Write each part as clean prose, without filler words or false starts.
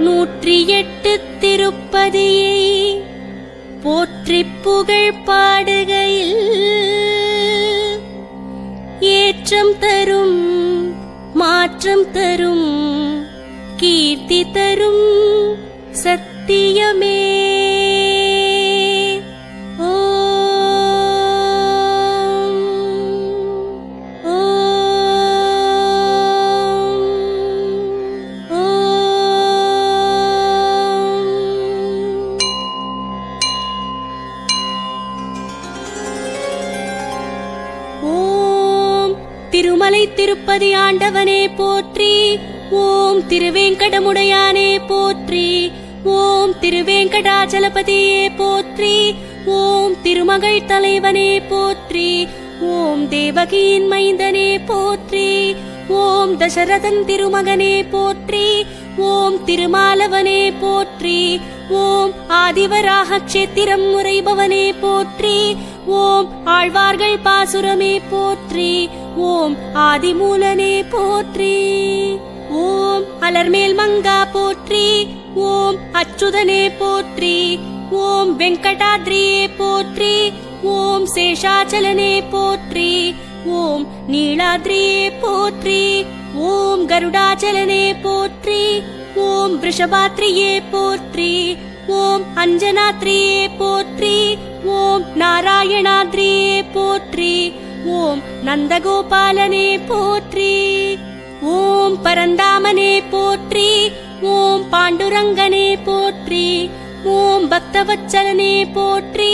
108 திருப்பதியை போற்றிப் புகழ் பாடுகையில் ஏற்றம் தரும் மாற்றம் தரும் கீர்த்தி தரும் சத்தியமே. திருமலை திருப்பதி ஆண்டவனே போற்றி. ஓம் திருவேங்கடமுடையானே போற்றி. ஓம் திருவேங்கடாச்சலபதியே போற்றி. ஓம் திருமகள் தலைவனே போற்றி. ஓம் தேவகியின் மைந்தனே போற்றி. ஓம் தசரதன் திருமகனே போற்றி. ஓம் திருமாலவனே போற்றி. ஓம் ஆதிவராக க்ஷேத்திரம் உரைபவனே போற்றி. ஓம் ஆழ்வார்கள் பாசுரமே போற்றி. ஓம் ஆதிமூலனே போற்றி. ஓம் அலர்மேல் மங்கா போற்றி. ஓம் அச்சுதனே போற்றி. ஓம் வெங்கடாத்ரியே போற்றி. ஓம் சேஷாச்சலனே போற்றி. ஓம் நீலாத்ரியே போற்றி. ஓம் கருடாச்சலனே போற்றி. ஓம் ரிஷபாத்ரியே போற்றி. ஓம் அஞ்சனாத்ரியே போற்றி. ஓம் நாராயணாத்ரியே போற்றி. ஓம் நந்தகோபாலனே போற்றி. ஓம் பரந்தாமனே போற்றி. ஓம் பாண்டுரங்கனே போற்றி. ஓம் பக்தவத்சலனே போற்றி.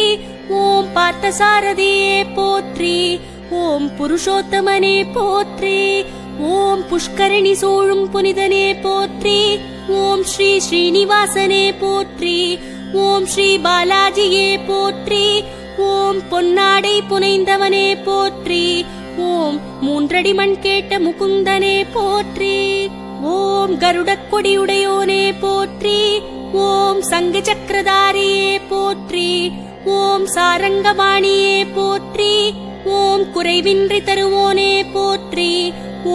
ஓம் பார்த்தசாரதியே போற்றி. ஓம் புருஷோத்தமனே போற்றி. ஓம் புஷ்கரணி சூழும் புனிதனே போற்றி. ஓம் ஸ்ரீ ஸ்ரீனிவாசனே போற்றி. ஓம் ஸ்ரீ பாலாஜியே போற்றி. ஓம் பொன்னாடை புனைந்தவனே போற்றி. ஓம் மூன்றடி மண் கேட்ட முகுந்தனே போற்றி. ஓம் கருடக் கொடியுடையோனே போற்றி. ஓம் சங்கு சக்கரதாரியே போற்றி. ஓம் சாரங்கபாணியே போற்றி. ஓம் குறைவின்றி தருவோனே போற்றி.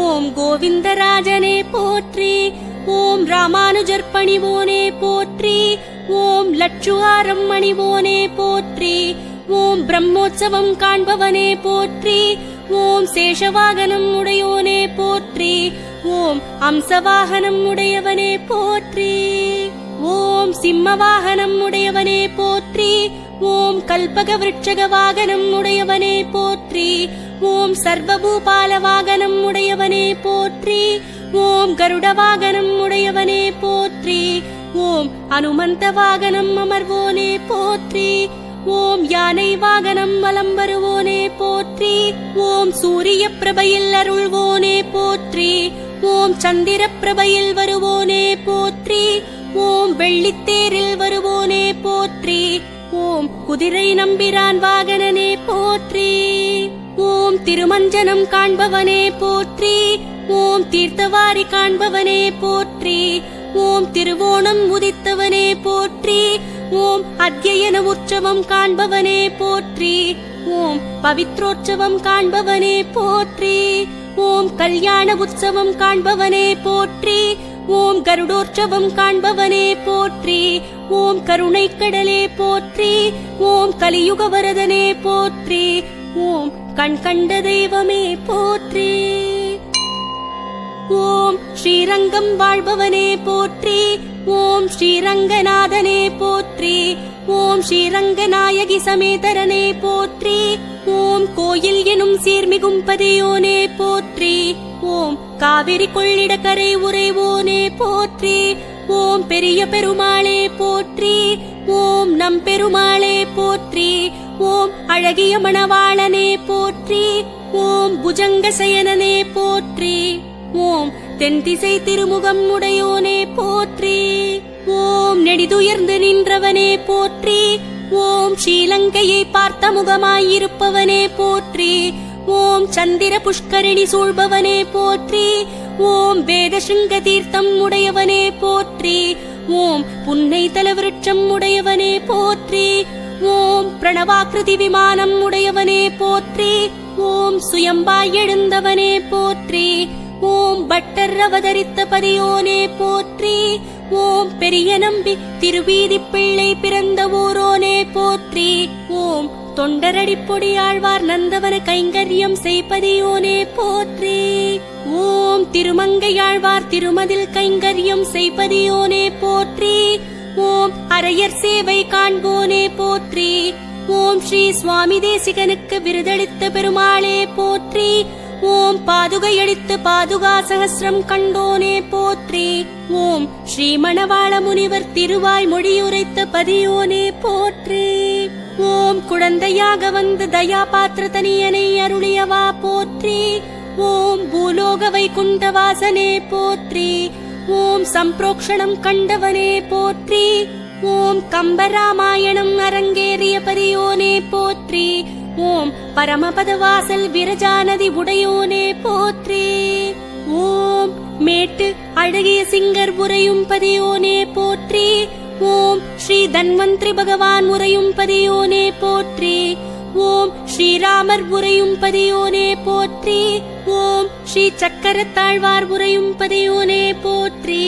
ஓம் கோவிந்தராஜனே போற்றி. ஓம் ராமானுஜர் பணிவோனே போற்றி. ஓம் லட்சுவாரம் மணிவோனே போற்றி. ஓம் பிரம்மோற்சவம் காண்பவனே போற்றி. ஓம் சேஷவாகனம் உடையோனே போற்றி. ஓம் அம்சவாகனம் உடையவனே போற்றி. ஓம் சிம்மவாகனம் உடையவனே போற்றி. ஓம் கல்பக விருட்சக வாகனம் உடையவனே போற்றி. ஓம் சர்வபூபால வாகனம் உடையவனே போற்றி. ஓம் கருட வாகனம் உடையவனே போற்றி. ஓம் அனுமந்த வாகனம் அமர்வோனே போற்றி. ஓம் யானை வாகனம் வலம் வருவோனே போற்றி. ஓம் சூரிய பிரபையில் அருள்வோனே போற்றி. ஓம் சந்திர பிரபையில் வருவோனே போற்றி. ஓம் வெள்ளித்தேரில் வருவோனே போற்றி. ஓம் குதிரை நம்பிரான் வாகனனே போற்றி. ஓம் திருமஞ்சனம் காண்பவனே போற்றி. ஓம் தீர்த்தவாரி காண்பவனே போற்றி. ஓம் திருவோணம் உதித்தவனே போற்றி. ஓம் அத்யயன உற்சவம் காண்பவனே போற்றி. ஓம் பவித்ரோற்சவம் காண்பவனே போற்றி. ஓம் கல்யாண உற்சவம் காண்பவனே போற்றி. ஓம் கருடோற்சவம் காண்பவனே போற்றி. ஓம் கருணைக்கடலே போற்றி. ஓம் கலியுக வரதனே போற்றி. ஓம் கண்கண்ட தெய்வமே போற்றி. ஓம் ஸ்ரீரங்கம் வாழ்பவனே போற்றி. ஓம் ஸ்ரீரங்கநாதனே போற்றி. ஓம் ஸ்ரீரங்கநாயகி சமேதரனே போற்றி. ஓம் கோயில் எனும் சீர்மிகும் பதியோனே போற்றி. ஓம் காவிரி கொள்ளிடக்கரை உறைவோனே போற்றி. ஓம் பெரிய பெருமாளே போற்றி. ஓம் நம் பெருமாளே போற்றி. ஓம் அழகிய மணவாளனே போற்றி. ஓம் புஜங்க சயனனே போற்றி. ஓம் தென்திசை திருமுகம் உடையோனே போற்றி. ஓம் நெடிதுயர்ந்து நின்றவனே போற்றி. ஓம் ஸ்ரீலங்கையை பார்த்த முகமாயிருப்பவனே போற்றி. ஓம் சந்திர புஷ்கரணி சூழ்பவனே போற்றி. ஓம் வேதசிங்க தீர்த்தம் உடையவனே போற்றி. ஓம் புன்னை தலவிருட்சம் உடையவனே போற்றி. ஓம் பிரணவாக்கிருதி விமானம் உடையவனே போற்றி. ஓம் சுயம்பாய் எழுந்தவனே போற்றி. ஓம் பட்டர் அவதரித்த பதியோனே போற்றி. ஓம் பெரிய நம்பி திருவீதி பிள்ளை பிறந்த ஊரோனே போற்றி. ஓம் தொண்டரடிப்பொடி ஆழ்வார் நந்தவன கைங்கரியம் செய்பதியோனே போற்றி. ஓம் திருமங்கையாழ்வார் திருமதில் கைங்கரியம் செய்பதியோனே போற்றி. ஓம் அரையர் சேவை காண்போனே போற்றி. ஓம் ஸ்ரீ சுவாமி தேசிகனுக்கு விருதளித்த பெருமாளே போற்றி. ஓம் பாதுகையளித்து பாதுகா சகசிரம் கண்டோனே போற்றி. ஓம் ஸ்ரீ மணவாள முனிவர் திருவாய் மொழியுரைத்த பதியோனே போற்றி. ஓம் குழந்தையாக வந்து தயா பாத்திர தனியனை அருளியவா போற்றி. ஓம் பூலோக வைகுண்ட வாசனே போற்றி. ஓம் சம்பிரோக்ஷணம் கண்டவனே போற்றி. ஓம் கம்பராமாயணம் அரங்கேறிய பதியோனே போற்றி. ஓம் பரமபதவாசல் விரஜாநதி உடையோனே போற்றி. ஓம் மேட்டு அழகிய சிங்கர் உரையும் பதியோனே போற்றி. ஓம் ஸ்ரீ தன்வந்திரி பகவான் உரையும் பதியோனே போற்றி. ஓம் ஸ்ரீராமர் உரையும் பதியோனே போற்றி. ஓம் ஸ்ரீ சக்கரத்தாழ்வார் உரையும் பதியோனே போற்றி.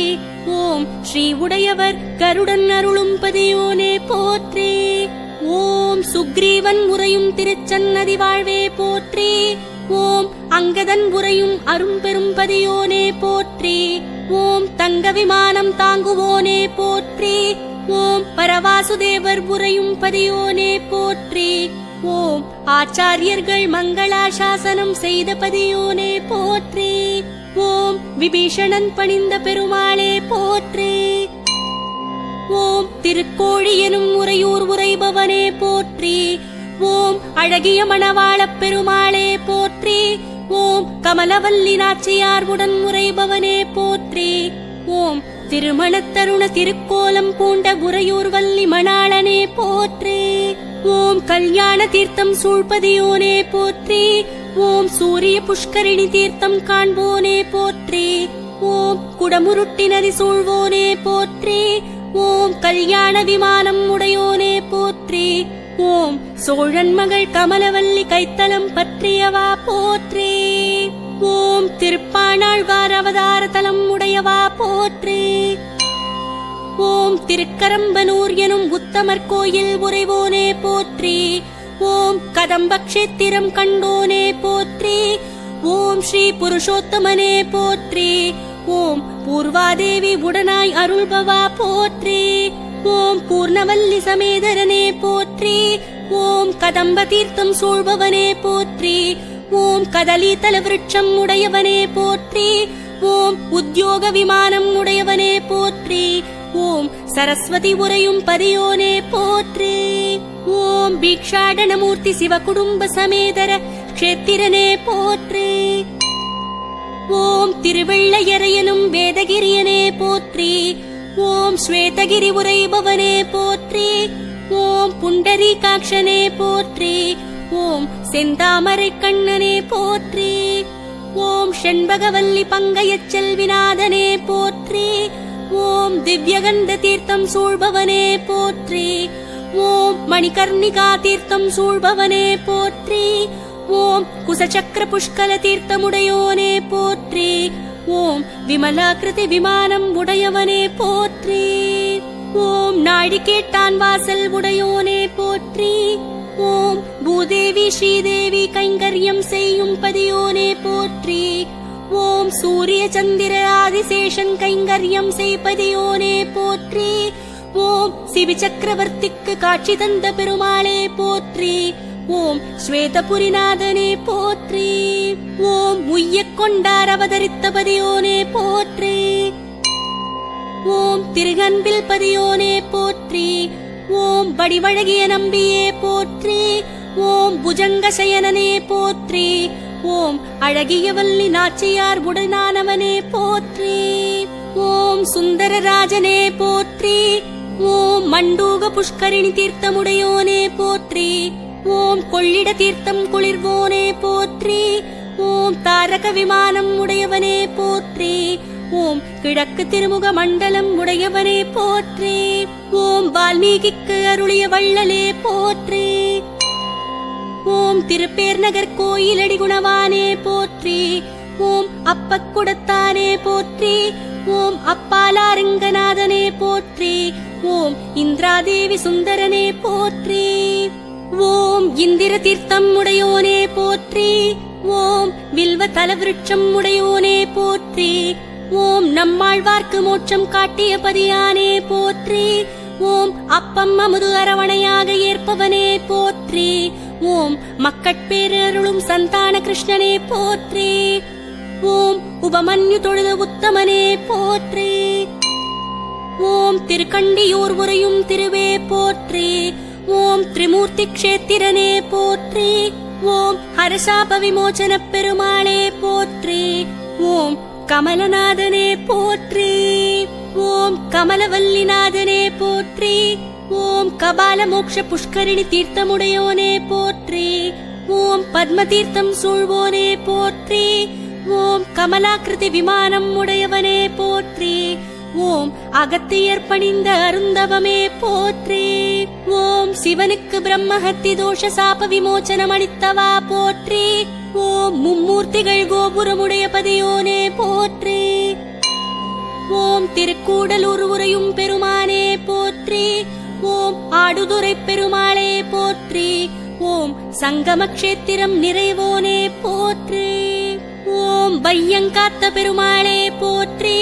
ஓம் ஸ்ரீ உடையவர் கருடன் அருளும் பதியோனே போற்றி. ஓம் சுக்ரீவன் உரையும் திருச்சன்னதி வாழ்வே போற்றி. ஓம் அங்கதன் உரையும் அரும்பெரும் பதியோனே போற்றி. ஓம் தங்க விமானம் தாங்குவோனே போற்றி. ஓம் பரவாசுதேவர் உரையும் பதியோனே போற்றி. ஓம் ஆச்சாரியர்கள் மங்களாசாசனம் செய்த பதியோனே போற்றி. ஓம் விபீஷணன் பணிந்த பெருமாளே போற்றி. ஓம் திருக்கோழி எனும் உறையூர் உரைபவனே போற்றி. ஓம் அழகிய மணவாளப் பெருமாளே போற்றி. ஓம் கமலவல்லி நாச்சியார் உடன் உரைபவனே போற்றி. ஓம் திருமணத்தருண திருக்கோலம் பூண்ட உறையூர் வள்ளி மணாளனே போற்றி. ஓம் கல்யாண தீர்த்தம் சூழ்பதியோனே போற்றி. ஓம் சூரிய புஷ்கரிணி தீர்த்தம் காண்போனே போற்றி. ஓம் குடமுருட்டி நதி சூழ்வோனே போற்றி. ஓம் கல்யாண விமானம் உடையோனே போற்றி. ஓம் சோழன் மகள் கமலவல்லி கைத்தலம் பற்றியவா போற்றி. ஓம் திருப்பாணாழ்வார் அவதார தலம் உடையவா போற்றி. ஓம் திருக்கரம்பனூர் எனும் உத்தமர் கோயில் உறைவோனே போற்றி. ஓம் கதம்பக்ஷேத்திரம் கண்டோனே போற்றி. ஓம் ஸ்ரீ புருஷோத்தமனே போற்றி. ஓம் பூர்வாதேவி உடனாய் அருள்பவா போற்றி. ஓம் பூர்ணவல்லி சமேதரனே போற்றி. ஓம் கதம்ப தீர்த்தம் சூழ்பவனே போற்றி. ஓம் கதலீதல விருட்சம் உடையவனே போற்றி. ஓம் உத்யோக விமானம் உடையவனே போற்றி. ஓம் சரஸ்வதி உரையும் பதியோனே போற்றி. ஓம் பீக்ஷாடனமூர்த்தி சிவகுடும்ப சமேதர க்ஷேத்திரனே போற்றி. ஓம் திருவெள்ளையரையனும் வேதகிரியனே போற்றி. ஓம் ஸ்வேதகிரி உரைபவனே போற்றி. ஓம் புண்டரீகாட்சனே போற்றி. ஓம் செந்தாமரை கண்ணனே போற்றி. ஓம் ஷண்பகவல்லி பங்கயச் செல்விநாதனே போற்றி. ஓம் திவ்யகந்த தீர்த்தம் சூழ்பவனே போற்றி. ஓம் மணிகர்ணிகா தீர்த்தம் சூழ்பவனே போற்றி. ஓம் குசசக்கர புஷ்கல தீர்த்தமுடையோனே போற்றி. ஓம் விமலாகிருதி விமானம் உடையவனே போற்றி. ஓம் நாழிகேட்டான் வாசல் உடையோனே போற்றி. ஓம் பூதேவி ஸ்ரீதேவி கைங்கரியம் செய்யும் பதியோனே போற்றி. ஓம் சூரிய சந்திர ஆதிசேஷன் கைங்கரியம் செய்பதியோனே போற்றி. ஓம் சிவி சக்கரவர்த்திக்கு காட்சி தந்த பெருமாளே போற்றி. ஓம் ஸ்வேதபுரிநாதனே போற்றி. ஓம் உய்யக் கொண்டார் அவதரித்த பதியோனே போற்றி. ஓம் திருகன்பில் பதியோனே போற்றி. ஓம் வடிவழகிய நம்பியே போற்றி. ஓம் புஜங்க சயனனே போற்றி. ஓம் அழகிய வள்ளி நாச்சியார் உடனானவனே போற்றி. ஓம் சுந்தரராஜனே போற்றி. ஓம் மண்டூக புஷ்கரிணி தீர்த்தமுடையோனே போற்றி. ஓம் கொள்ளிட தீர்த்தம் குளிர்வோனே போற்றி. ஓம் தாரக விமானம் உடையவனே போற்றி. ஓம் கிழக்கு திருமுக மண்டலம் உடையவனே போற்றி. ஓம் வால்மீகிக்கு அருளிய வள்ளலே போற்றி. ஓம் திருப்பேர் நகர் கோயிலடி குணவானே போற்றி. ஓம் அப்பக்குடத்தானே போற்றி. ஓம் அப்பாலாரங்கநாதனே போற்றி. ஓம் இந்திராதேவி சுந்தரனே போற்றி. ஓம் இந்திர தீர்த்தம் உடையோனே போற்றி. ஓம் வில்வ தலவிருட்சம் உடையோனே போற்றி. ஓம் நம்மாழ்வார்க்கு மோட்சம் காட்டிய பதியானே போற்றி. ஓம் அப்பம் அமுது அரவணையாக ஏற்பவனே போற்றி. ஓம் மக்கட்பேரருளும் சந்தான கிருஷ்ணனே போற்றி. ஓம் உபமன்யு தொழுத உத்தமனே போற்றி. ஓம் திருக்கண்டியூர் உரையும் திருவே போற்றி. ஓம் திரிமூர்த்தி க்ஷேத்திரனே போற்றி. ஓம் ஹரசாப விமோசன பெருமாளே போற்றி. ஓம் கமலநாதனே போற்றி. ஓம் கமலவல்லிநாதனே போற்றி. ஓம் கபால மோக்ஷ புஷ்கரிணி தீர்த்தமுடையோனே போற்றி. ஓம் பத்ம தீர்த்தம் சூழ்வோனே போற்றி. ஓம் கமலாக்கிருதி விமானம் உடையவனே போற்றி. ஓம் அகத்தியர் பணிந்த அருந்தவமே போற்றி. ஓம் சிவனுக்கு பிரம்மஹத்தி தோஷ சாப விமோச்சனம் அளித்தவா போற்றி. ஓம் மும்மூர்த்திகள் கோபுரமுடைய பதியோனே போற்றி. ஓம் திருக்கூடலூர் உரையும் பெருமானே போற்றி. ஓம் ஆடுதுறை பெருமாளே போற்றி. ஓம் சங்கமக்ஷேத்திரம் நிறைவோனே போற்றி. ஓம் வையங்காத்த பெருமாளே போற்றி.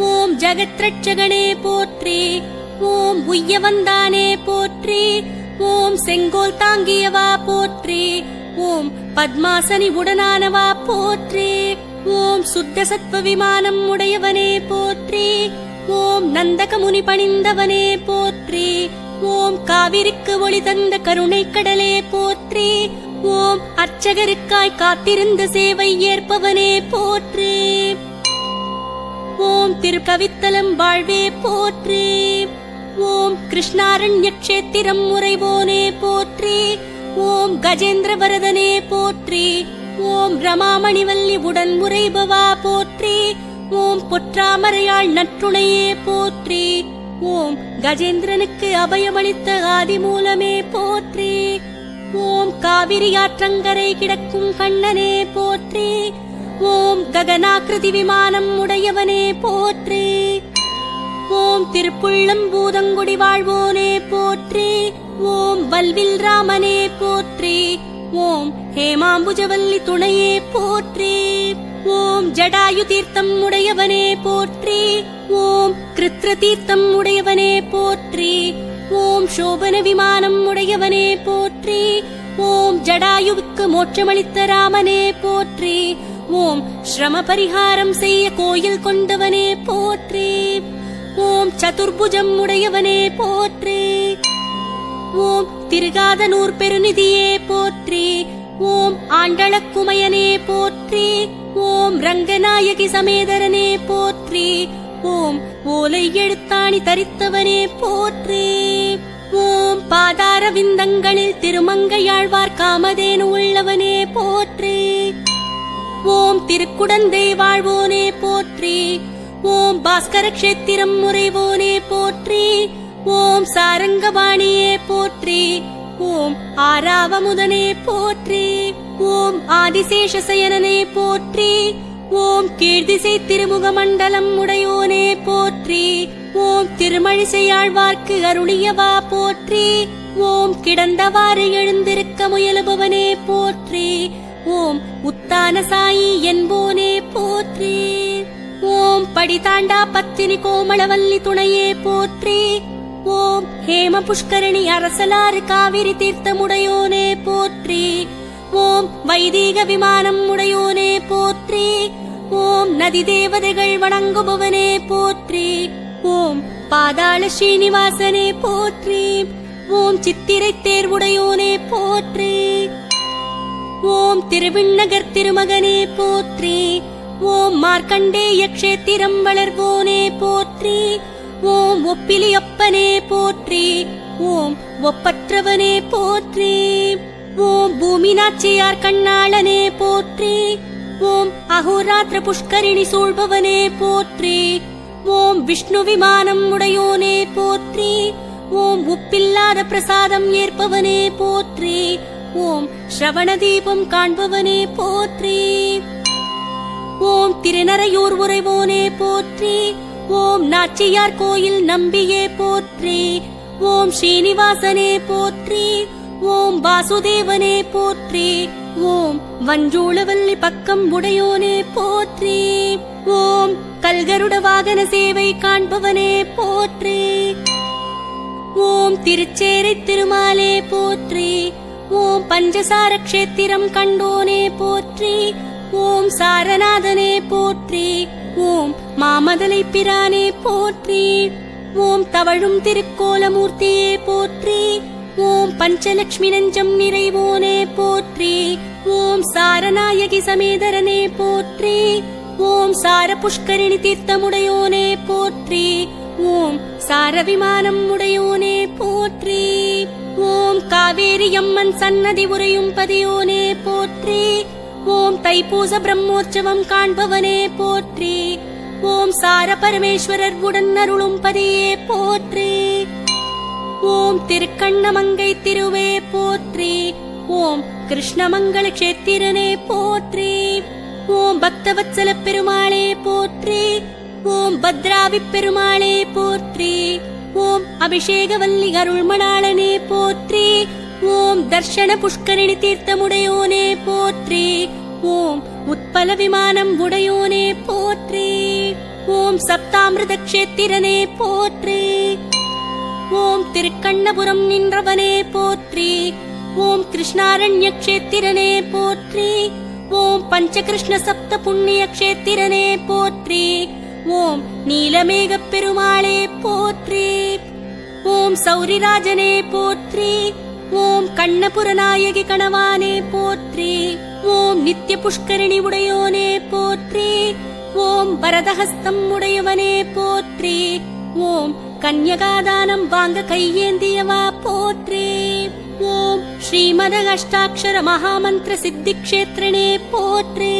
ஓம் ஜகத்ரட்சகனே போற்றி. ஓம் உய்யவந்தானே போற்றி. ஓம் செங்கோல் தாங்கியவா போற்றி. ஓம் பத்மாசனி உடனானவா போற்றி. ஓம் சுத்த சத்வ விமானம் உடையவனே போற்றி. ஓம் நந்தகமுனி பணிந்தவனே போற்றி. ஓம் காவிரிக்கு ஒளி தந்த கருணை கடலே போற்றி. ஓம் அர்ச்சகருக்காய் காத்திருந்த சேவை ஏற்பவனே போற்றி. ஓம் திருக்கவித்தலம் வாழ்வே போற்றி. ஓம் கிருஷ்ணாரண்ய க்ஷேத்திரம் உறைவோனே போற்றி. ஓம் கஜேந்திர வரதனே போற்றி. ஓம் ரமாமணிவல்லி உடன் உறைபவா போற்றி. ஓம் பொற்றாமரையாள் நற்றுணையே போற்றி. ஓம் கஜேந்திரனுக்கு அபயமளித்த ஆதிமூலமே போற்றி. ஓம் காவிரி ஆற்றங்கரை கிடக்கும் கண்ணனே போற்றி. ஓம் ககனாக்கிருதி விமானம் உடையவனே போற்றி. ஓம் திருப்புள்ளம் பூதங்குடி வாழ்வோனே போற்றி. ஓம் வல்வில் ராமனே போற்றி. ஓம் ஹேமாம்புஜவல்லி துணையே போற்றி. ஓம் ஜடாயு தீர்த்தம் உடையவனே போற்றி. ஓம் கிருத்ர தீர்த்தம் உடையவனே போற்றி. ஓம் சோபன விமானம் உடையவனே போற்றி. ஓம் ஜடாயுவுக்கு மோட்சமளித்த ராமனே போற்றி. ஓம் ஸ்ரம பரிகாரம் செய்ய கோயில் கொண்டவனே போற்றி. ஓம் சதுர்புஜம் உடையவனே போற்றி. ஓம் திருகாதனூர் பெருநிதியே போற்றி. ஓம் ஆண்டளக்குமையனே போற்றி. ஓம் ரங்கநாயகி சமேதரனே போற்றி. ஓம் ஓலை எழுத்தாணி தரித்தவனே போற்றி. ஓம் பாதார விந்தங்களில் திருமங்கையாழ்வார் காமதேனு உள்ளவனே போற்றி. ஓம் திருக்குடந்தை வாழ்வோனே போற்றி. ஓம் பாஸ்கர க்ஷேத்திரம் முறைவோனே போற்றி. ஓம் சாரங்கபாணியே போற்றி. ஓம் ஆராவமுதனே போற்றி. ஓம் ஆதிசேஷசயனனே போற்றி. ஓம் கீழ்திசை திருமுக மண்டலம் உடையோனே போற்றி. ஓம் திருமழிசையாழ்வார்க்கு அருளியவா போற்றி. ஓம் கிடந்தவாறு எழுந்திருக்க முயலுபவனே போற்றி. ஓம் உத்தான சாயி என்போனே போற்றி. ஓம் படிதாண்டா பத்தினி கோமளவல்லி துணையே போற்றி. ஓம் ஹேம புஷ்கரணி அரசலாறு காவிரி தீர்த்தமுடையோனே போற்றி. ஓம் வைதீக விமானம் உடையோனே போற்றி. ஓம் நதி தேவதைகள் வணங்குபவனே போற்றி. ஓம் பாதாள ஸ்ரீனிவாசனே போற்றி. ஓம் சித்திரை தேர்வுடையோனே போற்றி. ஓம் திருவிண்ணகர் திருமகனே போற்றி. ஓம் மார்க்கண்டேய க்ஷேத்திரம் வளர்வோனே போற்றி. ஓம் ஒப்பிலியப்பனே போற்றி. ஓம் ஒப்பற்றவனே போற்றி. ஓம் பூமிநாச்சியார் கண்ணாளனே போற்றி. ஓம் அஹோராத்திர புஷ்கரிணி சூழ்பவனே போற்றி. ஓம் விஷ்ணு விமானம் உடையோனே போற்றி. ஓம் உப்பில்லாத பிரசாதம் ஏற்பவனே போற்றி. ஓம் ஸ்ரவண தீபம் காண்பவனே போற்றி. ஓம் திருநறையூர் உறைவோனே போற்றி. ஓம் நாச்சியார் கோயில் நம்பியே போற்றி. ஓம் ஸ்ரீனிவாசனே போற்றி. ஓம் வாசுதேவனே போற்றி. ஓம் வஞ்சூளவல்லி பக்கம் உடையோனே போற்றி. ஓம் கல்கருட வாகன சேவை காண்பவனே போற்றி. ஓம் திருச்சேரை திருமாலே போற்றி. ஓம் பஞ்சசார க்ஷேத்திரம் கண்டோனே போற்றி. ஓம் சாரநாதனே போற்றி. ஓம் மாமதலை பிரானே போற்றி. ஓம் தவழும் திருக்கோலமூர்த்தியே போற்றி. ஓம் பஞ்சலக்ஷ்மி நஞ்சம் நிறைவோனே போற்றி. ஓம் சாரநாயகி சமேதரனே போற்றி. ஓம் சார புஷ்கரிணி தீர்த்தமுடையோனே போற்றி. ஓம் சார விமானம் உடையோனே போற்றி. ஓம் காவேரி அம்மன் சன்னதி உரையும் பதியோனே போற்றி. ஓம் தைப்பூச பிரம்மோற்சவம் காண்பவனே போற்றி. ஓம் சார பரமேஸ்வரர் உடன் அருளும் பதியே போற்றி. ஓம் திருக்கண்ணமங்கை திருவே போற்றி. ஓம் கிருஷ்ணமங்கள கஷேத்திரனே போற்றி. ஓம் பக்தவத்சல பெருமாளே போற்றி. ஓம் பத்ராவி பெருமாளே போற்றி. ஓம் அபிஷேகவல்லி அருள்மணாளனே போற்றி. ஓம் தர்ஷன புஷ்கரிணி தீர்த்தமுடையோனே போற்றி. ஓம் உத்பல விமானம் உடையோனே போற்றி. ஓம் சப்தாமிருத கஷேத்திரனே போற்றி. ஓம் திருக்கண்ணபுரம் நின்றவனே போற்றி. ஓம் கிருஷ்ணாரண்ய கஷேத்திரனே போற்றி. ஓம் பஞ்சகிருஷ்ண சப்த புண்ணிய கஷேத்திரனே போற்றி. ஓம் நீலமேக பெருமாளே போற்றி. ஓம் சௌரிராஜனே போற்றி. ஓம் கண்ணபுரநாயகி கணவானே போற்றி. ஓம் நித்ய புஷ்கரிணி உடையோனே போற்றி. ஓம் வரதஹஸ்தம் உடையவனே போற்றி. ஓம் கன்யகாதானம் வாங்க கையேந்தியவா போற்றி. ஓம் ஸ்ரீமத அஷ்டாட்சர மகாமந்திர சித்தி க்ஷேத்ரனே போற்றி.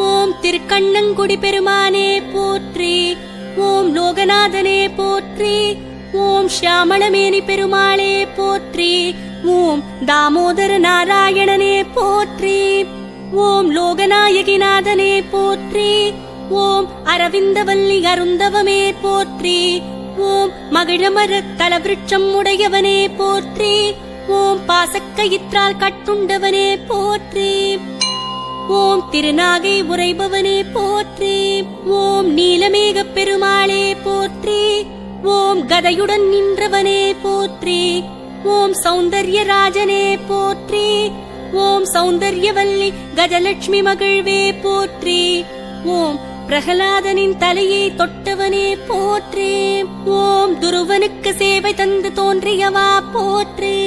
ஓம் திருக்கண்ணங்குடி பெருமானே போற்றி. ஓம் லோகநாதனே போற்றி. ஓம் ஷியாமளமேனி பெருமாளே போற்றி. ஓம் தாமோதர நாராயணனே போற்றி. ஓம் லோகநாயகிநாதனே போற்றி. ஓம் அரவிந்தவல்லி அருந்தவமே போற்றி. ஓம் மகிழமர தலவிருட்சம் உடையவனே போற்றி. ஓம் பாசக்கயிற்றால் கட்டுண்டவனே போற்றி. ஓம் திருநாகை உரைபவனே போற்றி. ஓம் நீலமேக பெருமாளே போற்றி. ஓம் கதையுடன் நின்றவனே போற்றி. ஓம் சௌந்தர்யராஜனே போற்றி. ஓம் சௌந்தர்யவல்லி கஜலட்சுமி மகிழ்வே போற்றி. ஓம் பிரகலாதனின் தலையை தொட்டவனே போற்றி. ஓம் துருவனுக்கு சேவை தந்து தோன்றியவா போற்றி.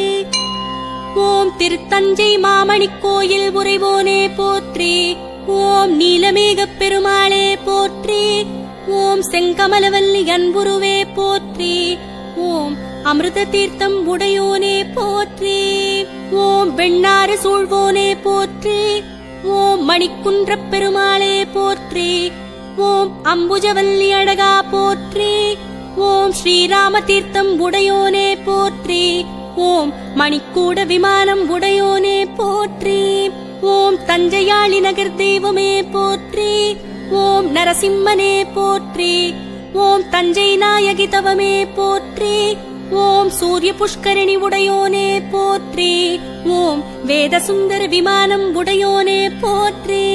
ஓம் திருத்தஞ்சை மாமணிக் கோயில் உறைவோனே போற்றி. ஓம் நீலமேக பெருமாளே போற்றி. ஓம் செங்கமலவல்லி அன்புருவே போற்றி. ஓம் அமிர்த தீர்த்தம் உடையோனே போற்றி. ஓம் வெண்ணாறு சூழ்வோனே போற்றி. ஓம் மணிக்குன்ற பெருமாளே போற்றி. ஓம் அம்புஜவல்லி அழகா போற்றி. ஓம் ஸ்ரீராம தீர்த்தம் உடையோனே போற்றி. ஓம் மணிக்கூட விமானம் உடையோனே போற்றி. ஓம் தஞ்சையாளி நகர் தெய்வமே போற்றி. ஓம் நரசிம்மனே போற்றி. ஓம் தஞ்சை நாயகி தவமே போற்றி. ஓம் சூரிய புஷ்கரிணி உடையோனே போற்றி. ஓம் வேதசுந்தர விமானம் உடையோனே போற்றி.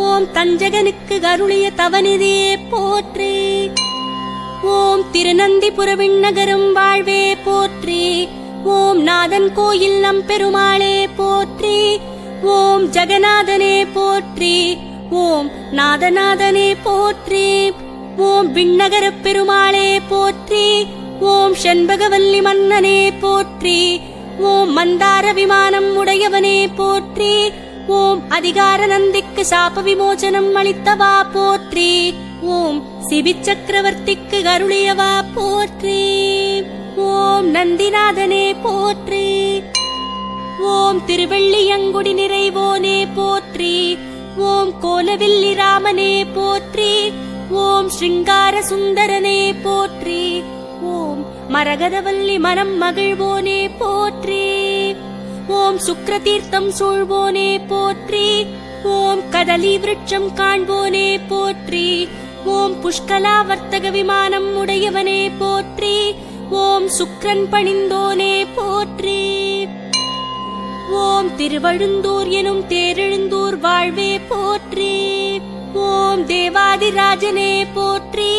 ஓம் தஞ்சகனுக்கு அருளிய தவநிதியே போற்றி. ஓம் திருநந்திபுர விண்ணகரம் வாழ்வே போற்றி. ஓம் நாதன் கோயில் நம் பெருமாளே போற்றி. ஓம் ஜெகநாதனே போற்றி. ஓம் நாதநாதனே போற்றி. ஓம் விண்ணகர பெருமாளே போற்றி. ஓம் செண்பகவல்லி மன்னனே போற்றி. ஓம் மந்தார விமானம் உடையவனே போற்றி. ஓம் அதிகார நந்திக்கு சாப விமோசனம் அளித்தவா போற்றி. ஓம் சிபி சக்கரவர்த்திக்கு அருளியவா போற்றி. ஓம் நந்திநாதனே போற்றி. ஓம் திருவெள்ளியங்குடி நிறைவோனே போற்றி. ஓம் கோலவில்லி ராமனே போற்றி. ஓம் ஸ்ருங்கார சுந்தரனே போற்றி. ஓம் மரகதவல்லி மனம் மகிழ்வோனே போற்றி. ஓம் சுக்ரதீர்த்தம் சூழ்வோனே போற்றி. ஓம் கதலி விருட்சம் காண்போனே போற்றி. ஓம் புஷ்கலா வர்த்தக விமானம் உடையவனே போற்றி. ஓம் சுக்ரன் பணிந்தோனே போற்றி. ஓம் திருவழுந்தூர் எனும் தேரெழுந்தூர் வாழ்வே போற்றி. ஓம் தேவாதிராஜனே போற்றி.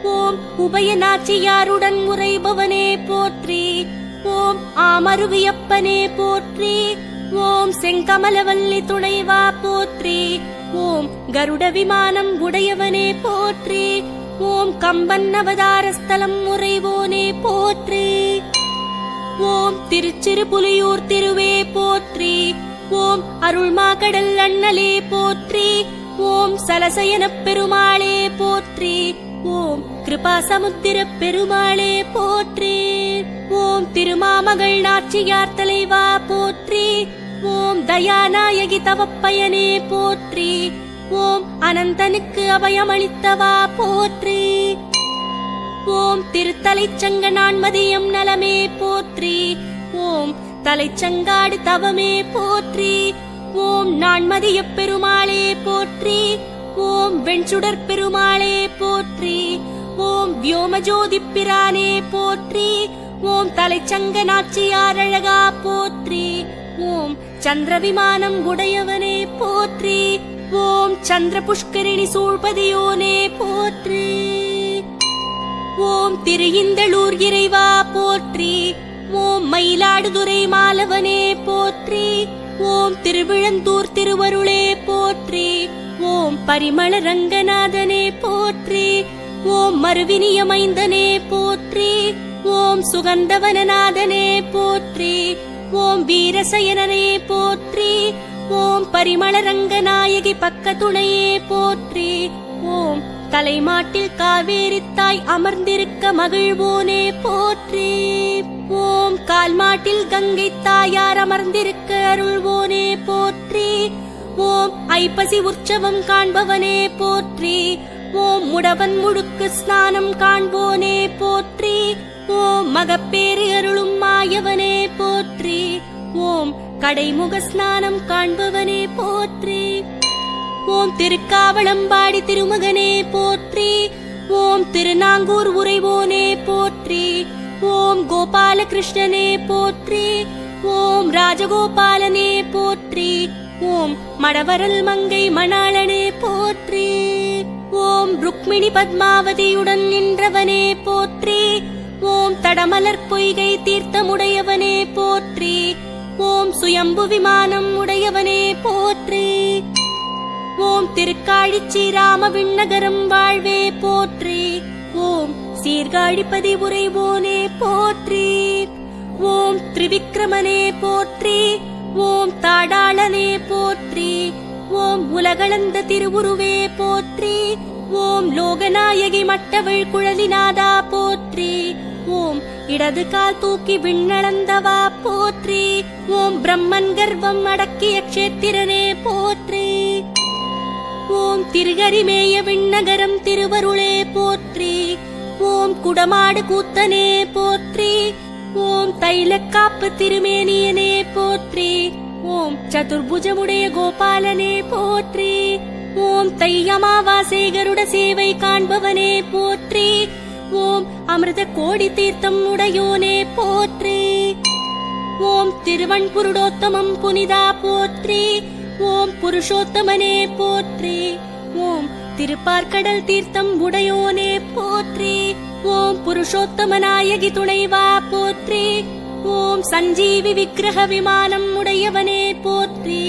ஓம் உபயநாச்சியாருடன் உறைபவனே போற்றி. ஓம் ஆமருவியப்பனே போற்றி. ஓம் செங்கமலவல்லி துணைவா போற்றி. ஓம் கருட விமானம் உடையவனே போற்றி. ஓம் கம்பன் அவதாரஸ்தலம் உறைவோனே போற்றி. ஓம் திருச்சிறுபுலியூர் திருவே போற்றி. ஓம் அருள்மாகடல் அண்ணலே போற்றி. ஓம் சலசயனப் பெருமாளே போற்றி. ஓம் கிருபாசமுத்திர பெருமாளே போற்றி. ஓம் திருமாமகள் நாச்சியார் தலைவா போற்றி. ஓம் தயாநாயகி தவப்பயனே போற்றி. ஓம் அனந்தனுக்கு அபயமளித்தவா போற்றி. ஓம் திருத்தலைச்சங்க நான்மதியம் நலமே போற்றி. ஓம் தலைச்சங்காடு தவமே போற்றி. ஓம் நான்மதிய பெருமாளே போற்றி. ஓம் வெண்சுடர் பெருமாளே போற்றி. ஓம் வியோமஜோதி பிரானே போற்றி. ஓம் தலைச்சங்க நாச்சியார் அழகா போற்றி. ஓம் சந்திர விமானம் உடையவனே போற்றி. ஓம் சந்திர புஷ்கரிணி சூழ்பதியோனே போற்றி. ஓம் திரு இந்தளூர் இறைவா போற்றி. ஓம் மயிலாடுதுறை மாலவனே போற்றி. ஓம் திருவிழந்தூர் திருவருளே போற்றி. ஓம் பரிமள ரங்கநாதனே போற்றி. ஓம் மறுவினிய மைந்தனே போற்றி. ஓம் சுகந்தவனநாதனே போற்றி. ஓம் வீரசயனனே போற்றி. ஓம் பரிமள ரங்கநாயகி பக்கத்துணையே போற்றி. ஓம் தலைமாட்டில் காவேரி தாய் அமர்ந்திருக்க மகிழ்வோனே போற்றி. ஓம் கால்மாட்டில் கங்கை தாயார் அமர்ந்திருக்க அருள்வோனே போற்றி. ஓம் ஐப்பசி உற்சவம் காண்பவனே போற்றி. ஓம் முடவன் முழுக்கு ஸ்நானம் காண்போனே போற்றி. ஓம் மகப்பேறு அருளும் மாயவனே போற்றி. ஓம் கடைமுக ஸ்நானம் காண்பவனே போற்றி. ஓம் திருக்காவளம்பாடி திருமகனே போற்றி. ஓம் திருநாங்கூர் உறைவோனே போற்றி. ஓம் கோபாலகிருஷ்ணனே போற்றி. ஓம் ராஜகோபாலனே போற்றி. ஓம் மடவரல் மங்கை மணாளனே போற்றி. ஓம் ருக்மிணி பத்மாவதியுடன் நின்றவனே போற்றி. ஓம் தடமலர் பொய்கை தீர்த்தமுடையவனே போற்றி. ஓம் சுயம்பு விமானம் உடையவனே போற்றி. ஓம் திருக்காழிச்சி ராம விண்ணகரம் வாழ்வே போற்றி. ஓம் சீர்காழிப்பதி உறைவோனே போற்றி. ஓம் திரிவிக்ரமனே போற்றி. ஓம் தாடாளனே போற்றி. ஓம் உலகளந்த திருவுருவே போற்றி. ஓம் லோகநாயகி மட்டவிழ் குழலிநாதா போற்றி. ஓம் இடது கால் தூக்கி விண்ணளந்தவா போற்றி. ஓம் பிரம்மன் கர்வம் அடக்கிய க்ஷேத்திரனே போற்றி. ஓம் திருகரிமேய விண்ணகரம் திருவருளே போற்றி. ஓம் குடமாடு கூத்தனே போற்றி. ஓம் தைலக்காப்பு திருமேனியனே போற்றி. ஓம் சதுர்புஜமுடைய கோபாலனே போற்றி. ஓம் தையமாவாசை கருட சேவை காண்பவனே போற்றி. ஓம் அமிர்த கோடி தீர்த்தம் உடையோனே போற்றி. ஓம் திருவன் புருடோத்தமம் புனிதா போற்றி. ஓம் புருஷோத்தமனே போற்றி. ஓம் திருப்பார்கடல் தீர்த்தம் உடையோனே போற்றி. ஓம் புருஷோத்தமநாயகி துணைவா போற்றி. ஓம் சஞ்சீவி விக்கிரக விமானம் உடையவனே போற்றி.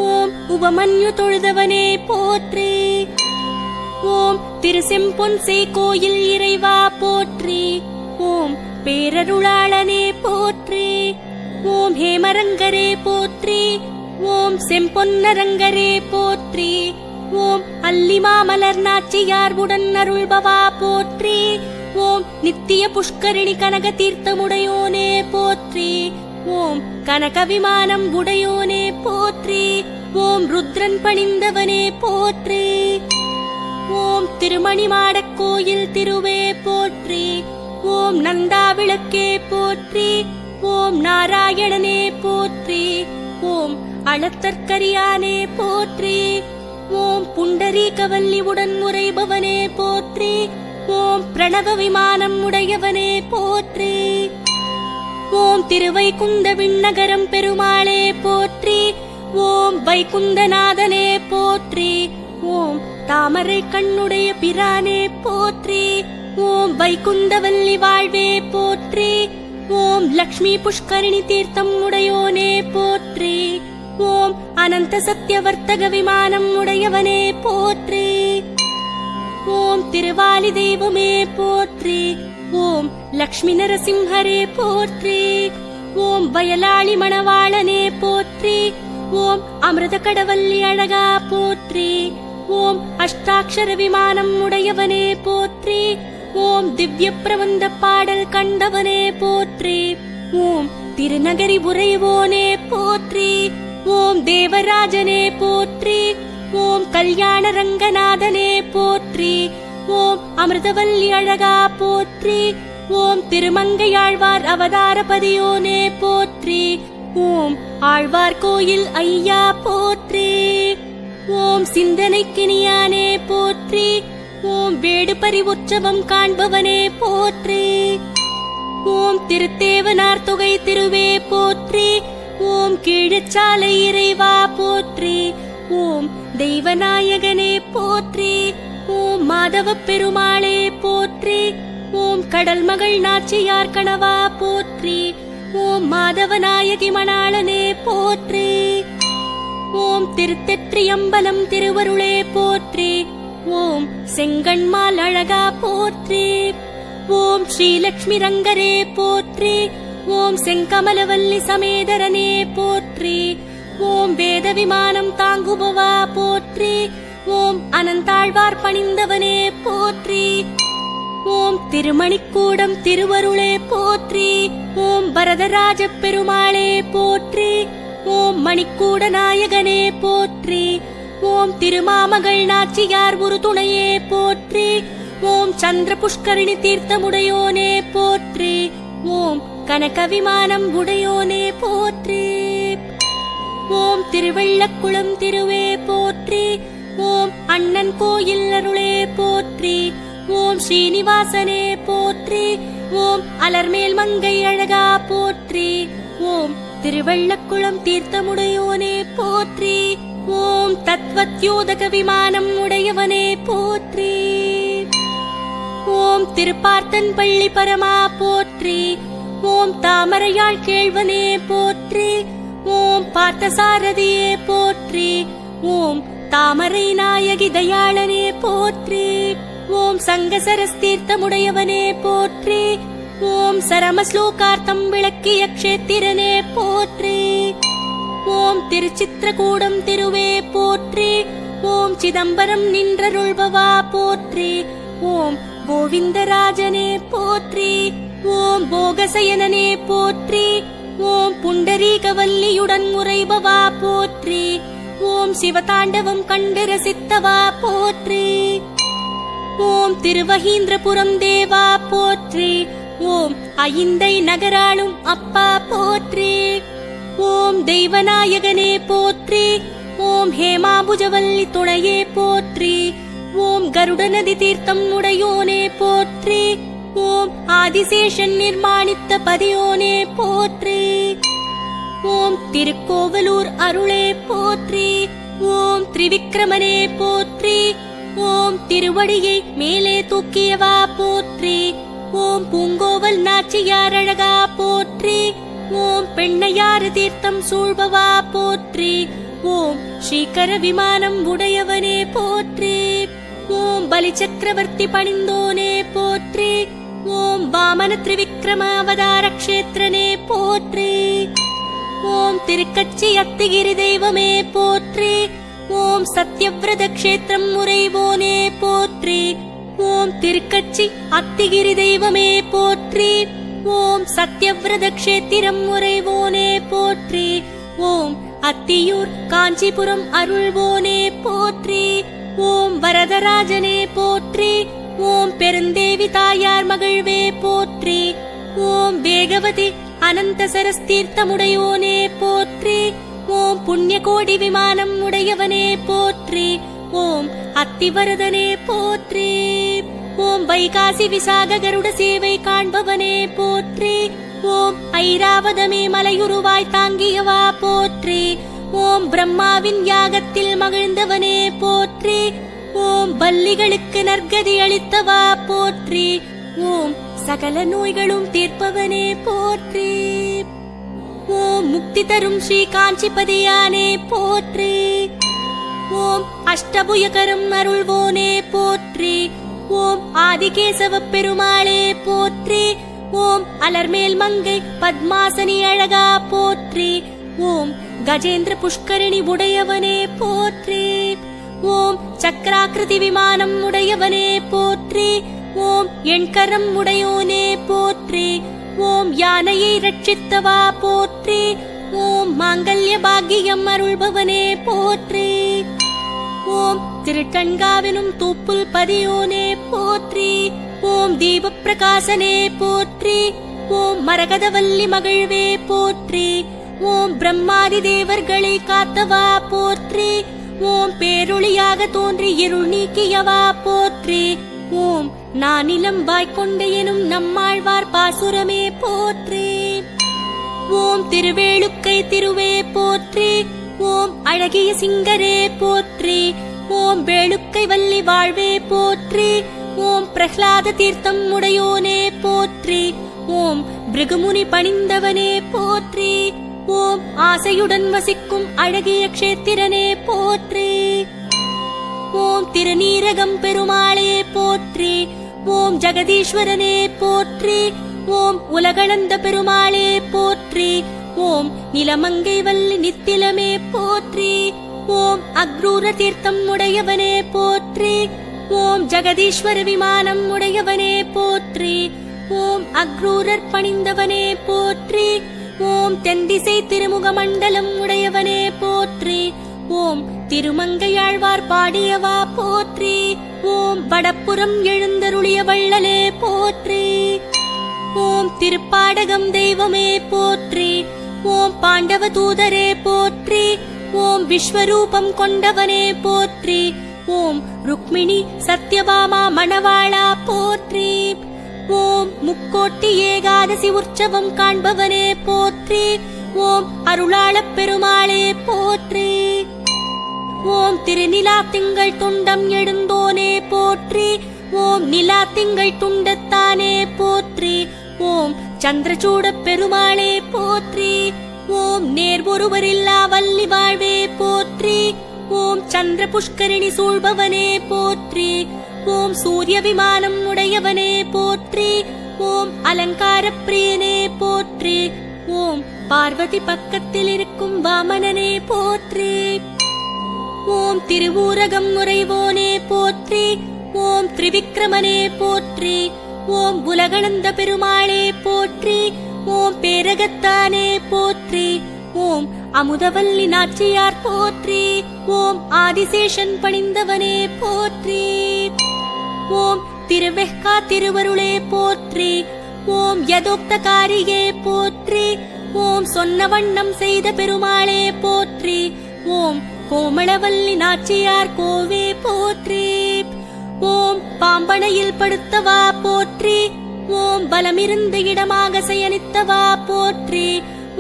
ஓம் உபமன்யு தொழுதவனே போற்றி. ஓம் திருசெம்பொன்சே கோயில் இறைவா போற்றி. ஓம் பேரருளாளனே போற்றி. ஓம் ஹேமரங்கரே போற்றி. ஓம் செம்பொன்னரங்கரே போற்றி. ஓம் அல்லிமாமலர் நாச்சியார் உடன் அருள்பவா போற்றி. ஓம் நித்திய புஷ்கரிணி கனக தீர்த்தமுடையோனே போற்றி. ஓம் கனக விமானம் உடையோனே போற்றி. ஓம் ருத்ரன் பணிந்தவனே போற்றி. ஓம் திருமணி மாடக் கோயில் திருவே போற்றி. ஓம் நந்தா விளக்கே போற்றி. ஓம் நாராயணனே போற்றி. ஓம் அளத்தற்கரியானே போற்றி. ஓம் புண்டரீகவல்லி உடன் உறைபவனே போற்றி. ஓம் பிரணவ விமானம் உடையவனே போற்றி. ஓம் திருவைகுந்த விண்ணகரம் பெருமாளே போற்றி. ஓம் வைகுந்தநாதனே போற்றி. ஓம் தாமரை கண்ணுடைய பிரானே போற்றி. ஓம் வைகுந்தவல்லி வாழ்வே போற்றி. ஓம் லக்ஷ்மி புஷ்கரிணி தீர்த்தம் உடையோனே போற்றி. ஓம் அனந்த சத்தியவர்த்தக விமானம் உடையவனே போற்றி. ஓம் திருவாலி தெய்வமே போற்றி. ஓம் லக்ஷ்மி நரசிம்ஹரே போற்றி. ஓம் வயலாளி மணவாளனே போற்றி. ஓம் அமிர்த கடவல்லி அழகா போற்றி. ஓம் அஷ்டாட்சர விமானம் உடையவனே போற்றி. ஓம் திவ்ய பிரபந்த பாடல் கண்டவனே போற்றி. ஓம் திருநகரி உறைவோனே போற்றி. ஓம் தேவராஜனே போற்றி. ஓம் கல்யாண ரங்கநாதனே போற்றி. ஓம் அமிர்தவல்லி அழகா போற்றி. ஓம் திருமங்கையாழ்வார் அவதாரபதியோனே போற்றி. ஓம் ஆழ்வார் கோயில் ஐயா போற்றி. ஓம் சிந்தனைக்கினியானே போற்றி. ஓம் வேடுபரி உற்சவம் காண்பவனே போற்றி. ஓம் திருத்தேவனார் தொகை திருவே போற்றி. ஓம் கீழச்சாலை இறைவா போற்றி. ஓம் தெய்வநாயகனே போற்றி. ஓம் மாதவ பெருமாளே போற்றி. ஓம் கடல் மகள் நாச்சியார் கணவா போற்றி. ஓம் மாதவநாயகி மணாளனே போற்றி. ஓம் திருத்தெற்றியம்பலம் திருவருளே போற்றி. ஓம் செங்கண்மால் அழகா போற்றி. ஓம் ஸ்ரீலக்ஷ்மி ரங்கரே போற்றி. ஓம் செங்கமலவல்லி சமேதரனே போற்றி. ஓம் வேத விமானம் தாங்குபவா போற்றி. ஓம் அனந்தாழ்வார் பணிந்தவனே போற்றி. ஓம் திருமணிக்கூடம் திருவருளே போற்றி. ஓம் வரதராஜ பெருமாளே போற்றி. ஓம் மணிக்கூட நாயகனே போற்றி. ஓம் திருமாமகள் நாச்சியார் ஒரு துணையே போற்றி. ஓம் சந்திர புஷ்கரிணி தீர்த்தமுடையோனே போற்றி. ஓம் கனக விமானம் உடையோனே போற்றி. ஓம் திருவெள்ளக்குளம் திருவே போற்றி. ஓம் அண்ணன் கோயில் அருளே போற்றி. ஓம் ஸ்ரீனிவாசனே போற்றி. ஓம் அலர்மேல் மங்கை அழகா போற்றி. ஓம் திருவெள்ளக்குளம் தீர்த்தமுடையோனே போற்றி. ஓம் தத்வத்யோதக விமானம் உடையவனே போற்றி. ஓம் திருப்பார்த்தன் பள்ளி பரமா போற்றி. ஓம் தாமரையாள் கேழ்வனே போற்றி. ஓம் பார்த்தசாரதியே போற்றி. ஓம் தாமரை நாயகி தயாளனே போற்றி. ஓம் சங்கசரஸ்தீர்த்தமுடையவனே போற்றி. ஓம் சரமஸ்லோகார்த்தம் விளக்கிய க்ஷேத்திரனே போற்றி. ஓம் திருச்சித்திரகூடம் திருவே போற்றி. ஓம் சிதம்பரம் நின்றருள்பவா போற்றி. ஓம் கோவிந்தராஜனே போற்றி. ஓம் போகசயனனே போற்றி. ஓம் புண்டரீகவல்லியுடன் உறைபவா போற்றி. ஓம் சிவதாண்டவம் கண்டு ரசித்தவா போற்றி. ஓம் திருவஹீந்திரபுரம் தேவா போற்றி. ஓம் ஐந்தை நகராளும் அப்பா போற்றி. ஓம் தெய்வநாயகனே போற்றி. ஓம் ஹேமாபுஜவல்லி துணையே போற்றி. ஓம் கருடநதி தீர்த்தம் உடையோனே போற்றி. ஓம் ஆதிசேஷன் நிர்மாணித்த பதியோனே போற்றி. ஓம் திருக்கோவலூர் அருளே போற்றி. ஓம் திரிவிக்ரமனே போற்றி. ஓம் திருவடியை மேலே தூக்கியவா போற்றி. ஓம் பூங்கோவல் நாச்சியார் அழகா போற்றி. ஓம் பெண்ணையாறு தீர்த்தம் சூழ்பவா போற்றி. ஓம் ஸ்ரீகர விமானம் உடையவனே போற்றி. ஓம் பலி சக்கரவர்த்தி பணிந்தோனே போற்றி. ஓம் வாமன திரிவிக்ரம அவதார க்ஷேத்திரனே போற்றி. ஓம் திருக்கச்சி அத்திகிரி தெய்வமே போற்றி. ஓம் சத்யவிரத க்ஷேத்திரம் உறைவோனே போற்றி. ஓம் திருக்கச்சி அத்திகிரி தெய்வமே போற்றி. ஓம் சத்யவிரத க்ஷேத்திரம் உறைவோனே போற்றி. ஓம் அத்தியூர் காஞ்சிபுரம் அருள்வோனே போற்றி. ஓம் வரதராஜனே போற்றி. ஓம் பெருந்தேவி தாயார் மகிழ்வே போற்றி. ஓம் வேகவதி அனந்த சரஸ்தீர்த்தமுடையோனே போற்றி. ஓம் புண்ணிய கோடி விமானம் உடையவனே போற்றி. ஓம் அத்திவரதனே போற்றி. ஓம் வைகாசி விசாக கருட சேவை காண்பவனே போற்றி. ஓம் ஐராவதமே மலையுருவாய் தாங்கியவா போற்றி. ஓம் பிரம்மாவின் யாகத்தில் மகிழ்ந்தவனே போற்றி. ஓம் பல்லிகளுக்கு நற்கதி அளித்தவா போற்றி. ஓம் சகல நோய்களும் தீர்ப்பவனே போற்றி. ஓம் முக்தி தரும் ஸ்ரீ காஞ்சிபதியானே போற்றி. ஓம் அஷ்டபுயகரம் அருள்வோனே போற்றி. ஓம் ஆதிகேசவ பெருமாளே போற்றி. ஓம் அலர்மேல் மங்கை பத்மாசனி அழகா போற்றி. ஓம் கஜேந்திர புஷ்கரணி உடையவனே போற்றி. ஓம் சக்கராக்கிருதி விமானம் உடையவனே போற்றி. ஓம் எண்கரம் உடையோனே போற்றி. ஓம் யானையை ரட்சித்தவா போற்றி. ஓம் மாங்கல்ய பாக்கியம் அருள்பவனே போற்றி. ஓம் திருக்கண்காவினும் தூப்புல் பதியோனே போற்றி. ஓம் தீப பிரகாசனே போற்றி. ஓம் மரகதவல்லி மகிழ்வே போற்றி. ஓம் பிரம்மாதி தேவர்களை காத்தவா போற்றி. ஓம் பேரொளியாக தோன்றி இருள் நீக்கியவா போற்றி. ஓம் நானிலம் வாய்க்கொண்ட எனும் நம்மாழ்வார் பாசுரமே போற்றி. ஓம் திருவேளுக்கை திருவே போற்றி. ஓம் அழகிய சிங்கரே போற்றி. ஓம் வேளுக்கை வள்ளி வாழ்வே போற்றி. ஓம் பிரஹ்லாத தீர்த்தம் உடையோனே போற்றி. ஓம் பிருகுமுனி பணிந்தவனே போற்றி. ஓம் ஆசையுடன் வசிக்கும் அழகிய க்ஷேத்திரனே போற்றி. ஓம் திருநீரகம் பெருமாளே போற்றி. ஓம் ஜெகதீஸ்வரனே போற்றி. ஓம் உலகளந்த பெருமாளே போற்றி. ஓம் நிலமங்கை வல்லி நித்திலமே போற்றி. ஓம் அக்ரூர தீர்த்தம் உடையவனே போற்றி. ஓம் ஜெகதீஸ்வர விமானம் உடையவனே போற்றி. ஓம் அக்ரூரர் பணிந்தவனே போற்றி. ஓம் தென்திசை திருமுக மண்டலம் உடையவனே போற்றி. ஓம் திருமங்கையாழ்வார் பாடியவா போற்றி. ஓம் வடப்புறம் எழுந்தருளிய வள்ளலே போற்றி. ஓம் திருப்பாடகம் தெய்வமே போற்றி. ஓம் பாண்டவ தூதரே போற்றி. ஓம் விஸ்வரூபம் கொண்டவனே போற்றி. ஓம் ருக்மிணி சத்யபாமா மணவாளா போற்றி. ஓம் முக்கோட்டி ஏகாதசி உற்சவம் காண்பவனே போற்றி. ஓம் அருளாளப் பெருமாளே போற்றி. ஓம் திருநிலா திங்கள் துண்டம் எழுந்தோனே போற்றி. ஓம் நிலா திங்கள் துண்டத்தானே போற்றி. ஓம் சந்திரசூட பெருமாளே போற்றி. ஓம் நேர்வொருவரில்லா வள்ளி வாழ்வே போற்றி. ஓம் சந்திர புஷ்கரிணி சூழ்பவனே போற்றி. ஓம் சூரிய விமானம் உடையவனே போற்றி. ஓம் அலங்கார பிரியனே போற்றி. ஓம் பார்வதி பக்கத்தில் இருக்கும் வாமனனே போற்றி. ஓம் திருவூரகம் உறைவோனே போற்றி. ஓம் திரிவிக்ரமனே போற்றி. ஓம் உலகளந்த பெருமாளே போற்றி. ஓம் பேரகத்தானே போற்றி. ஓம் அமுதவல்லி நாச்சியார் போற்றி. ஓம் ஆதிசேஷன் பணிந்தவனே போற்றி. ஓம் திருவெஹ்கா திருவருளே போற்றி. ஓம் யதோக்தகாரியே போற்றி. ஓம் சொன்ன வண்ணம் செய்த பெருமாளே போற்றி. ஓம் கோமளவல்லி நாச்சியார் கோவே போற்றி. ஓம் பாம்பனையில் படுத்தவா போற்றி. ஓம் பலமிருந்த இடமாக சயனித்தவா போற்றி.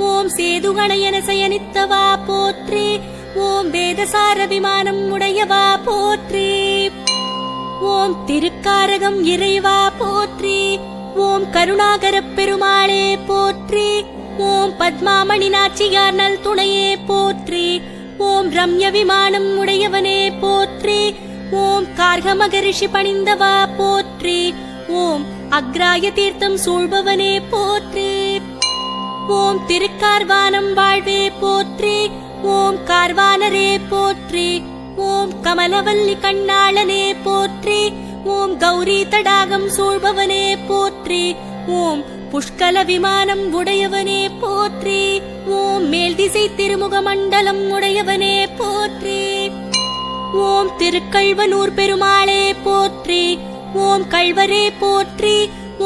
ஓம் சேதுகணையன சயனித்தவா போற்றி. ஓம் வேதசார விமானம் உடையவா போற்றி. ஓம் திருக்காரகம் இறைவா போற்றி. ஓம் கருணாகரப் பெருமாளே போற்றி. ஓம் பத்மாமணி நாச்சியார் நல் துணையே போற்றி. ஓம் ரம்ய விமானம் உடையவனே போற்றி. ஓம் கார்க மகரிஷி பணிந்தவா போற்றி. ஓம் அக்ராய தீர்த்தம் சூழ்பவனே போற்றி. ஓம் திருக்கார்வானம் வாழ்வே போற்றி. ஓம் கார்வானரே போற்றி. ஓம் கமலவல்லி கண்ணாளனே போற்றி. ஓம் கௌரி தடாகம் சூழ்பவனே போற்றி. ஓம் புஷ்கல விமானம் உடையவனே போற்றி. ஓம் மேல் திசை திருமுக மண்டலம் உடையவனே போற்றி. ஓம் திருக்கள்வனூர் பெருமாளே போற்றி. ஓம் கள்வரே போற்றி.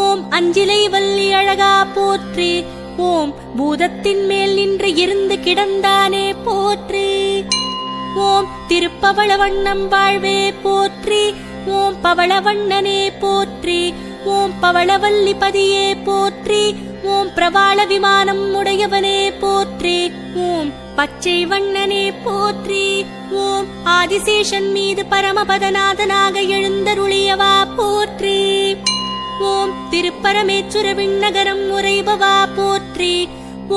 ஓம் அஞ்சிலை வள்ளி அழகா போற்றி. ஓம் பூதத்தின் மேல் நின்று இருந்து கிடந்தானே போற்றி. ஓம் திருப்பவள வண்ணம் வாழ்வே போற்றி. ஓம் பவளவண்ணனே போற்றி. ஓம் பவளவல்லி பதியே போற்றி. ஓம் பிரவாள விமானம் உடையவனே போற்றி. ஓம் பச்சை வண்ணனே போற்றி. ஓம் ஆதிசேஷன் மீது பரமபதநாதனாக எழுந்தருளியவா போற்றி. ஓம் திருப்பரமேச்சுர விண்ணகரம் உரைபவா போற்றி.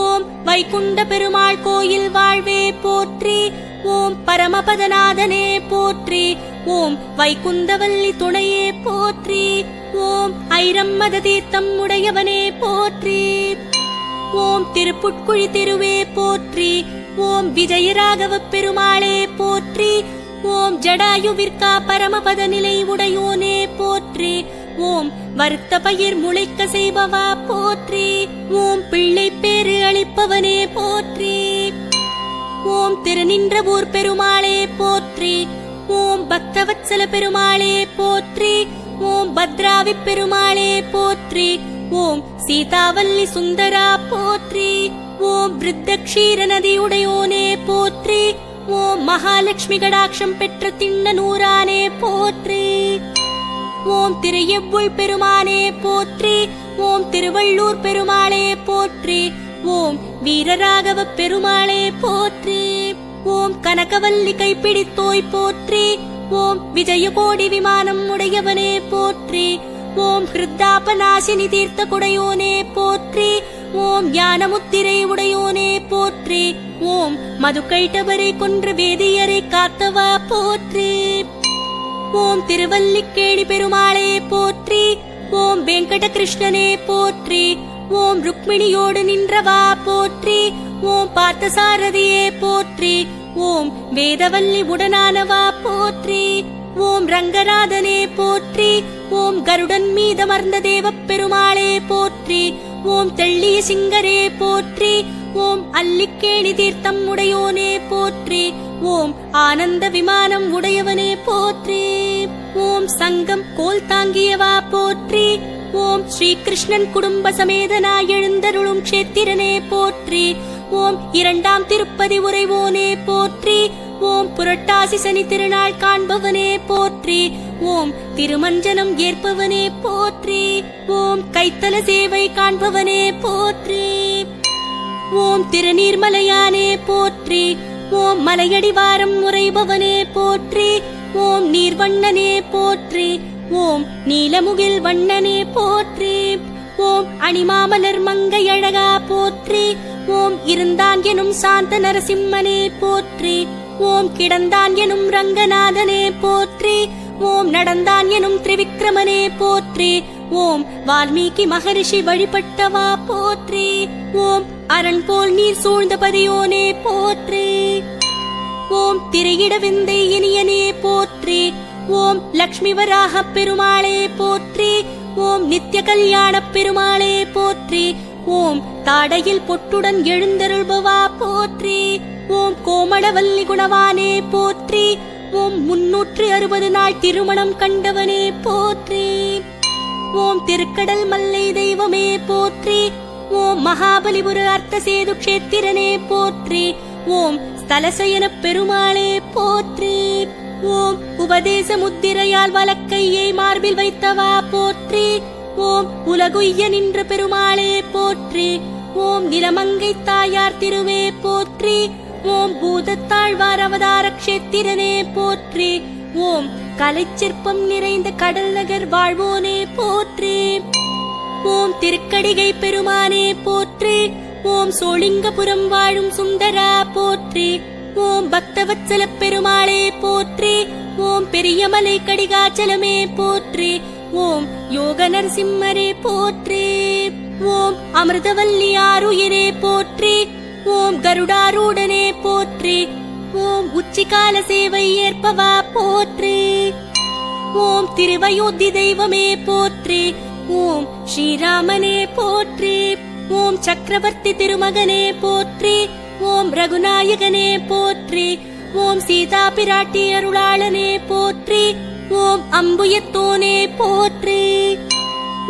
ஓம் வைகுண்ட பெருமாள் கோயில் வாழ்வே போற்றி. ஓம் பரமபதநாதனே போற்றி. ஓம் வைகுந்தவல்லி துணையே போற்றி. ஓம் ஐரம்மத தீர்த்தம் உடையவனே போற்றி. ஓம் திருப்புட்குழி திருவே போற்றி. ஓம் விஜயராகவ பெருமாளே போற்றி. ஓம் ஜடாயுவிற்கா பரமபத நிலை உடையோனே போற்றி. ஓம் வருத்த பயிர் முளைக்க செய்பவா போற்றி. ஓம் பிள்ளை பேறு அளிப்பவனே போற்றி. ஓம் திருநின்றவூர் பெருமாளே போற்றி. ஓம் பக்தவத்சல பெருமாளே போற்றி. ஓம் பத்ராவி பெருமாளே போற்றி. ஓம் சீதாவல்லி சுந்தரா போற்றி. ஓம் விருத்தக்ஷீர நதியுடையோனே போற்றி. ஓம் மகாலட்சுமி கடாட்சம் பெற்ற திண்ணனூரானே போற்றி. ஓம் திரையெவ்வுள் பெருமானே போற்றி. ஓம் திருவள்ளூர் பெருமாளே போற்றி. ஓம் வீரராகவ பெருமாளே போற்றி. ஓம் கனகவல்லி கைப்பிடித்தோய் போற்றி. ஓம் விஜயகோடி விமானம் உடையவனே போற்றி. ஓம் ஹிருத்தாபநாசினி தீர்த்த குடையோனே போற்றி. ஓம் ஞானமுத்திரை உடையோனே போற்றி. ஓம் மதுக்கைட்டவரை கொன்ற வேதியரை காத்தவா போற்றி. ஓம் திருவல்லிக்கேணி பெருமாளே போற்றி. ஓம் வெங்கடகிருஷ்ணனே போற்றி. ஓம் ருக்மிணியோடு நின்றவா போற்றி. ஓம் பார்த்தசாரதியே போற்றி. ஓம் வேதவல்லி உடனானவா போற்றி. ஓம் ரங்கநாதனே போற்றி. ஓம் கருடன் மீதமர்ந்த தேவப் பெருமாளே போற்றி. ஓம் தெள்ளிய சிங்கரே போற்றி. ஓம் அல்லிக்கேணி தீர்த்தம் உடையோனே போற்றி. ஓம் ஆனந்த விமானம் உடையவனே போற்றி. ஓம் சங்கம் கோல் தாங்கியவா போற்றி. ஓம் ஸ்ரீகிருஷ்ணன் குடும்ப சமேதனாய் எழுந்தருளும் க்ஷேத்திரனே போற்றி. ஓம் இரண்டாம் திருப்பதி உரைவோனே போற்றி. ஓம் புரட்டாசி சனி திருநாள் காண்பவனே போற்றி. ஓம் திருமஞ்சனம் ஏற்பவனே போற்றி. ஓம் கைத்தல சேவை காண்பவனே போற்றி. ஓம் திருநீர்மலையானே போற்றி. ஓம் மலையடிவாரம் உரைபவனே போற்றி. ஓம் நீர்வண்ணனே போற்றி. ஓம் நீலமுகில் வண்ணனே போற்றி. ஓம் அணிமாமலர் மங்கை அழகா போற்றி. ஓம் இருந்தான் எனும் சாந்த நரசிம்மனே போற்றி. ஓம் கிடந்தான் எனும் ரங்கநாதனே போற்றி. ஓம் நடந்தான் எனும் திரிவிக்ரமனே போற்றி. ஓம் வால்மீகி மகரிஷி வழிபட்டவா போற்றி. ஓம் அரண் போல் நீர் சூழ்ந்த பதியோனே போற்றி. ஓம் திரையிட விந்தை இனியனே போற்றி. ஓம் லக்ஷ்மி வராக பெருமாளே போற்றி. ஓம் நித்திய கல்யாண பெருமாளே போற்றி. ஓம் தாடையில் பொட்டுடன் எழுந்தருள்பவா போற்றி. ஓம் கோமளவல்லி குணவானே போற்றி. ஓம் 360 நாள் திருமணம் கண்டவனே போற்றி. ஓம் திருக்கடல் மல்லை தெய்வமே போற்றி. ஓம் மகாபலிபுர அர்த்த சேது க்ஷேத்திரனே போற்றி. ஓம் ஸ்தலசயன பெருமாளே போற்றி. ஓம் உபதேச முத்திரையால் வலக்கையை மார்பில் வைத்தவா போற்றி. ஓம் உலகுய்ய நின்ற பெருமாளே போற்றி. ஓம் நிலமங்கை தாயார் திருவே போற்றி. ஓம் பூதத்தாழ்வார் அவதார க்ஷேத்திரனே போற்றி. ஓம் கலைச்சிற்பம் நிறைந்த கடல் நகர் வாழ்வோனே போற்றி. ஓம் திருக்கடிகை பெருமானே போற்றி. ஓம் சோளிங்கபுரம் வாழும் சுந்தரா போற்றி. ஓம் பக்தவத்சல பெருமாளே போற்றி. ஓம் பெரியமலை கடிகாச்சலமே போற்றி. ஓம் யோக நரசிம்மரே போற்றி. ஓம் அமிர்தவல்லி ஆருயிரே போற்றி. ஓம் கருடாரூடனே போற்றி. ஓம் உச்சிகால சேவை ஏற்பவா போற்றி. ஓம் திருவயோத்தி தெய்வமே போற்றி. ஓம் ஸ்ரீராமனே போற்றி. ஓம் சக்கரவர்த்தி திருமகனே போற்றி. ஓம் ரகுநாயகனே போற்றி. ஓம் சீதா பிராட்டி அருளாளனே போற்றி. ஓம் அம்புயத்தோனே போற்றி.